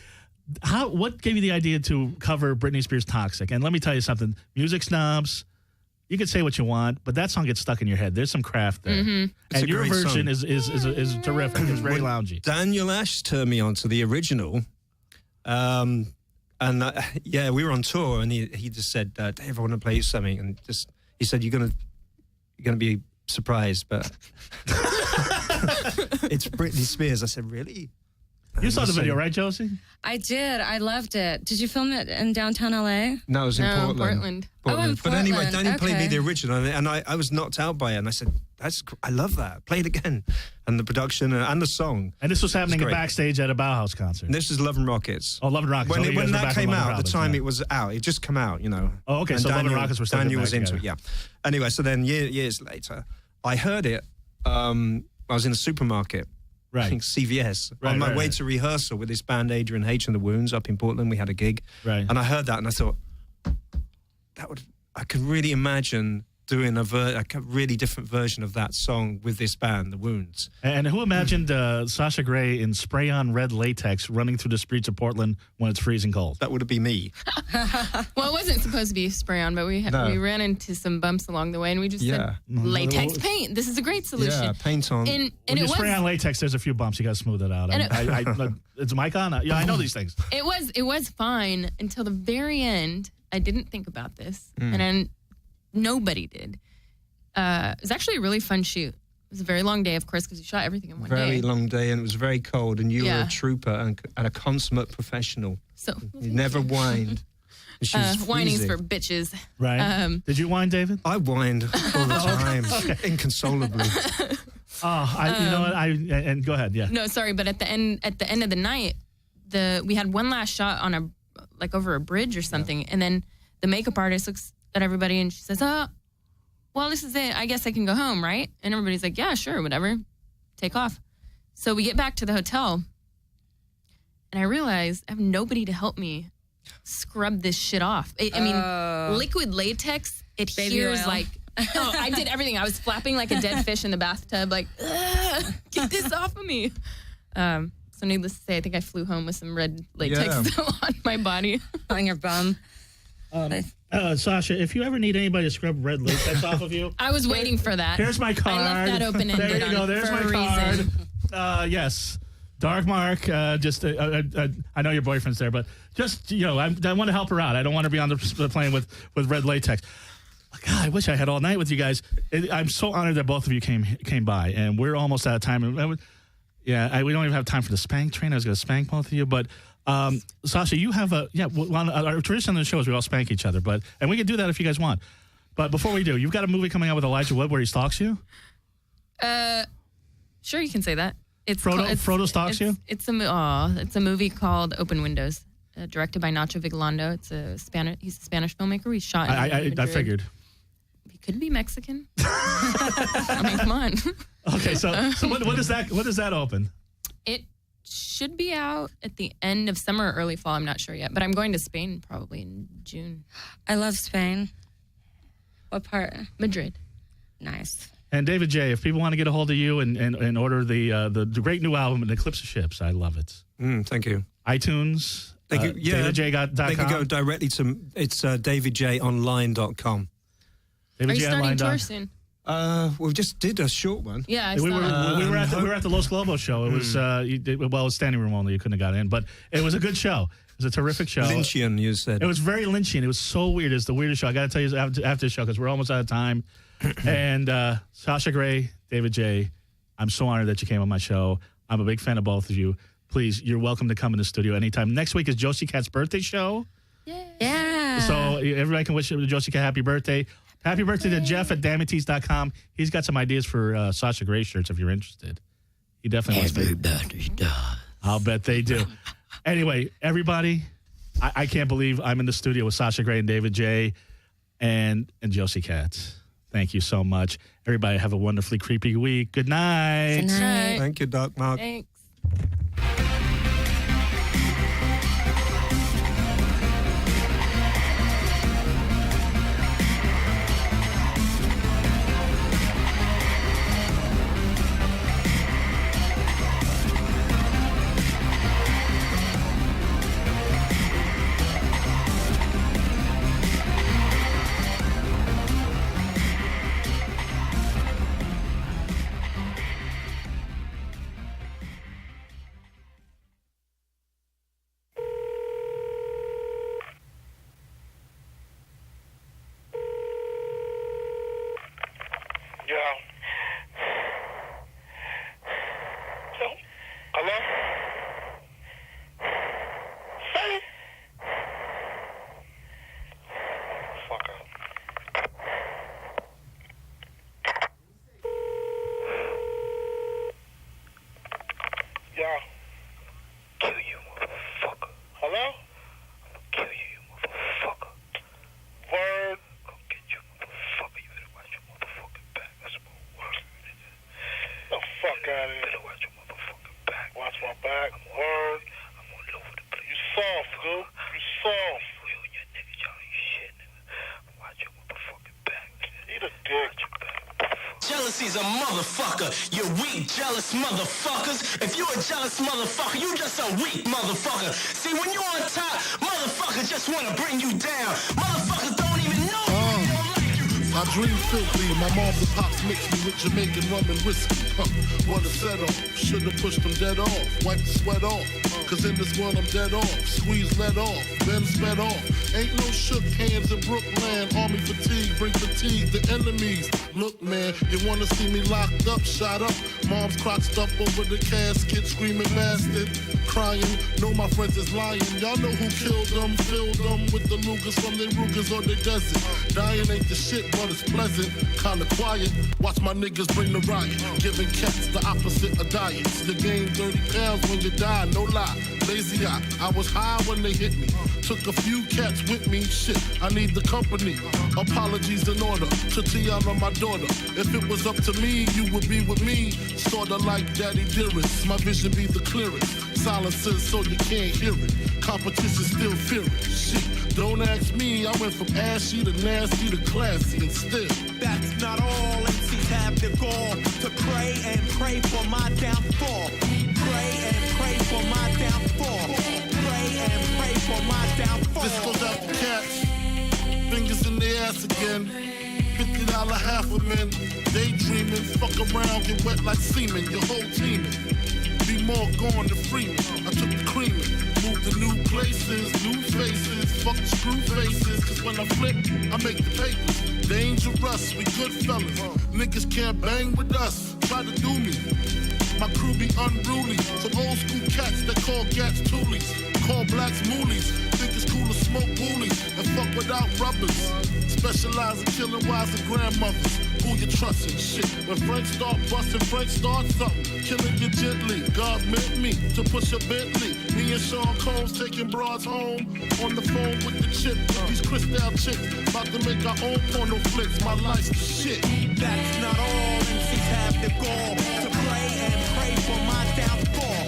What gave you the idea to cover Britney Spears' Toxic? And let me tell you something. Music snobs, you can say what you want, but that song gets stuck in your head. There's some craft there. Mm-hmm. And your version is terrific. It's very loungy. Daniel Ash turned me on to the original. And we were on tour, and he just said, "Dave, I want to play you something." And he said, "You're gonna be surprised, but it's Britney Spears." I said, "Really?" You saw the video, right, Josie? I did. I loved it. Did you film it in downtown LA? No, it was in Portland. Oh, in But anyway, Portland. Daniel played me Okay. the original, and I was knocked out by it. And I said, I love that. Play it again. And the production and the song. And this was happening great. backstage at a Bauhaus concert. And this is Love and Rockets. Oh, Love and Rockets. When, you guys when were that back on came Love and out, at the Rockets, time yeah. it was out. It just come out, you know. Oh, okay. So Love and Rockets were still Daniel back was into together. it, yeah. Anyway, so then years later, I heard it. I was in a supermarket. Right. I think CVS. Right, on my right, way right. to rehearsal with this band Adrian H and the Wounds up in Portland. We had a gig. Right. And I heard that and I thought, I could really imagine doing a really different version of that song with this band, The Wounds. And who imagined Sasha Grey in spray-on red latex running through the streets of Portland when it's freezing cold? That would be me. Well, it wasn't supposed to be spray on, but we ran into some bumps along the way, and we just said, latex paint. This is a great solution. Yeah, paint on. And When it you was spray on latex, there's a few bumps. You got to smooth it out. It's mic on? Yeah, I know these things. it was fine until the very end. I didn't think about this, and then nobody did. It was actually a really fun shoot. It was a very long day, of course, because you shot everything in one day. Very long day, and it was very cold, and you were a trooper and a consummate professional. So You never whined. And she was whining's freezing. for bitches. Right. Did you whine, David? I whined all the time, inconsolably. You know what? And go ahead. Yeah. No, sorry, but at the end of the night, we had one last shot on over a bridge or something, and then the makeup artist looks at everybody and she says, "Oh, well, this is it. I guess I can go home, right?" And everybody's like, "Yeah, sure, whatever. Take off." So we get back to the hotel, and I realize I have nobody to help me scrub this shit off. I mean, liquid latex adheres oil. like. Oh, I did everything. I was flapping like a dead fish in the bathtub, like, get this off of me. So needless to say, I think I flew home with some red latex on my body. On your bum. Sasha, if you ever need anybody to scrub red latex off of you, I was waiting for that. here's my card. I left that open-ended There you go. There's for my a card. reason. Yes. Dark Mark, I know your boyfriend's there, but just, I want to help her out. I don't want to be on the plane with red latex. God, I wish I had all night with you guys. I'm so honored that both of you came by, and we're almost out of time. We don't even have time for the spank train. I was going to spank both of you, but Sasha, you have our tradition on the show is we all spank each other, and we can do that if you guys want. But before we do, you've got a movie coming out with Elijah Wood where he stalks you? Sure, you can say that. Frodo stalks you? It's a movie called Open Windows, directed by Nacho Vigalondo. He's a Spanish filmmaker. He shot in I figured. He could be Mexican. I mean, come on. Okay, so what does that open? It should be out at the end of summer or early fall. I'm not sure yet, but I'm going to Spain probably in June. I love Spain. What part? Madrid. Nice. And David J., if people want to get a hold of you and order the great new album, Eclipse of Ships, I love it. Thank you. iTunes, DavidJ.com. They can go directly to, it's davidjonline.com. Are you starting tour soon? We just did a short one. Yeah, I We saw were that. at the Los Globos show. It was it was standing room only. You couldn't have got in, but it was a good show. It was a terrific show. Lynchian, you said. It was very Lynchian. It was so weird. It's the weirdest show. I got to tell you after the show because we're almost out of time. And Sasha Grey, David J., I'm so honored that you came on my show. I'm a big fan of both of you. Please, you're welcome to come in the studio anytime. Next week is Josie Cat's birthday show. Yeah. So everybody can wish Josie Cat happy birthday. Happy birthday to Jeff at damittees.com. He's got some ideas for Sasha Grey shirts if you're interested. He definitely wants to. Everybody does. I'll bet they do. Anyway, everybody, I can't believe I'm in the studio with Sasha Grey and David J. and Josie Cat. Thank you so much. Everybody have a wonderfully creepy week. Good night. Good night. Thank you, Doc Mark. Thanks. Hello? Say it. Fuck up. Yeah. Kill you, motherfucker. Hello? I'm gonna kill you, motherfucker. Word. Go get you, motherfucker. You better watch your motherfucking back. That's my word. The fuck out of here. You better watch your motherfucking back. Watch my back. Word. I'm all over the place. You soft, dude. You soft. You and your niggas, y'all ain't shit, nigga. Watch your motherfucking back. Eat a dick. Watch your back. Jealousy's a motherfucker. You weak, jealous motherfuckers. If you a jealous motherfucker, you just a weak motherfucker. See, when you on top, motherfuckers just want to bring you down. Motherfuckers don't even know you. They don't like you. I dream filthy, my moms and pops mixed me with Jamaican rum and whiskey. What a set off, should've pushed them dead off. Wipe the sweat off, cause in this world I'm dead off. Squeeze let off, then sped off. Ain't no shook hands in Brooklyn. Army fatigue, bring fatigue to enemies. Look man, you wanna see me locked up, shot up. Mom's crotched up over the casket, screaming bastard. Crying, know my friends is lying. Y'all know who killed them, filled them with the Lugas from their Rugas or their desert. Dying ain't the shit, but it's pleasant, kinda quiet. Watch my niggas bring the riot, giving cats the opposite of diets. You gain 30 pounds when you die, no lie. Lazy eye, I was high when they hit me. Took a few cats with me, shit, I need the company. Apologies in order to Tiana, my daughter. If it was up to me, you would be with me. Sorta like Daddy Dearest, my vision be the clearest. Silences so you can't hear it. Competition still fear it. Shit, don't ask me, I went from ashy to nasty to classy and still. That's not all. MCs have the gall to pray and pray for my downfall. Pray and pray for my downfall. Pray and pray for my downfall. This goes out to cats, fingers in the ass again. $50 half a men, daydreaming, fuck around, get wet like semen, your whole team. Be more gone to free me. I took the creaming, moved to new places, new faces, fuck the screw faces. Cause when I flip, I make the papers. Dangerous, we good fellas. Niggas can't bang with us, try to do me. My crew be unruly. Some old school cats that call gats toolies. Call blacks moolies. Think it's cool to smoke woolies and fuck without rubbers. Specialize in killing wives and grandmothers. Who you trusting? Shit. When friends start busting, friends start something. Killing you gently. God meant me to push a Bentley. Me and Sean Combs taking broads home. On the phone with the chip. These crystal chicks. About to make our own porno flicks. My life's the shit. That's not all. MCs have the gall to pray and pray for my downfall.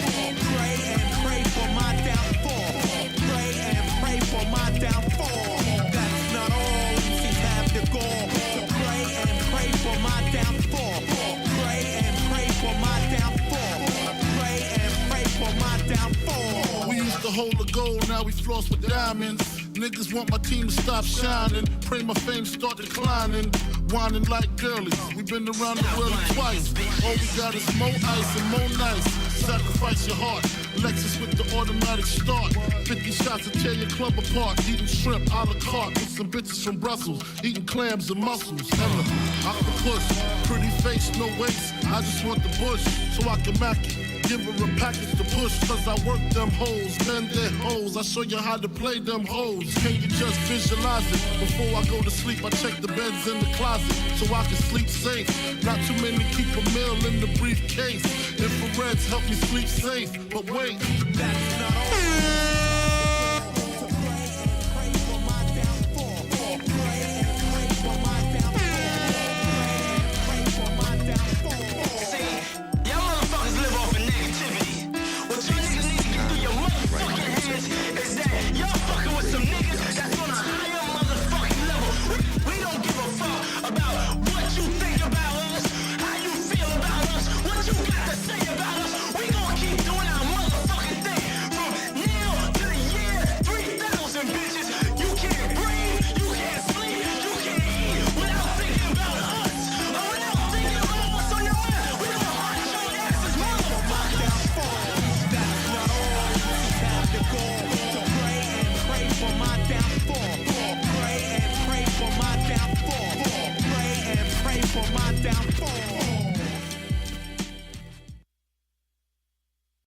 Pray and pray for my downfall. Pray and pray for my downfall. That's not all. MCs have the gall to pray and pray for my downfall. Pray and pray for my downfall. Pray and pray for my downfall. We used to hold the gold, now we floss with diamonds. Niggas want my team to stop shining. Pray my fame start declining. Whining like girlies. We been around the world twice. All we got is more ice and more nice. Sacrifice your heart. Lexus with the automatic start. 50 shots to tear your club apart. Eating shrimp a la carte with some bitches from Brussels. Eating clams and mussels. Hella octopus. Pretty face, no waist. I just want the bush so I can mack it. Give her a package to push, cause I work them hoes, bend their hoes. I show you how to play them hoes. Can you just visualize it? Before I go to sleep, I check the beds in the closet so I can sleep safe. Not too many keep a meal in the briefcase. Infrareds help me sleep safe, but wait. That's not all. my downfall.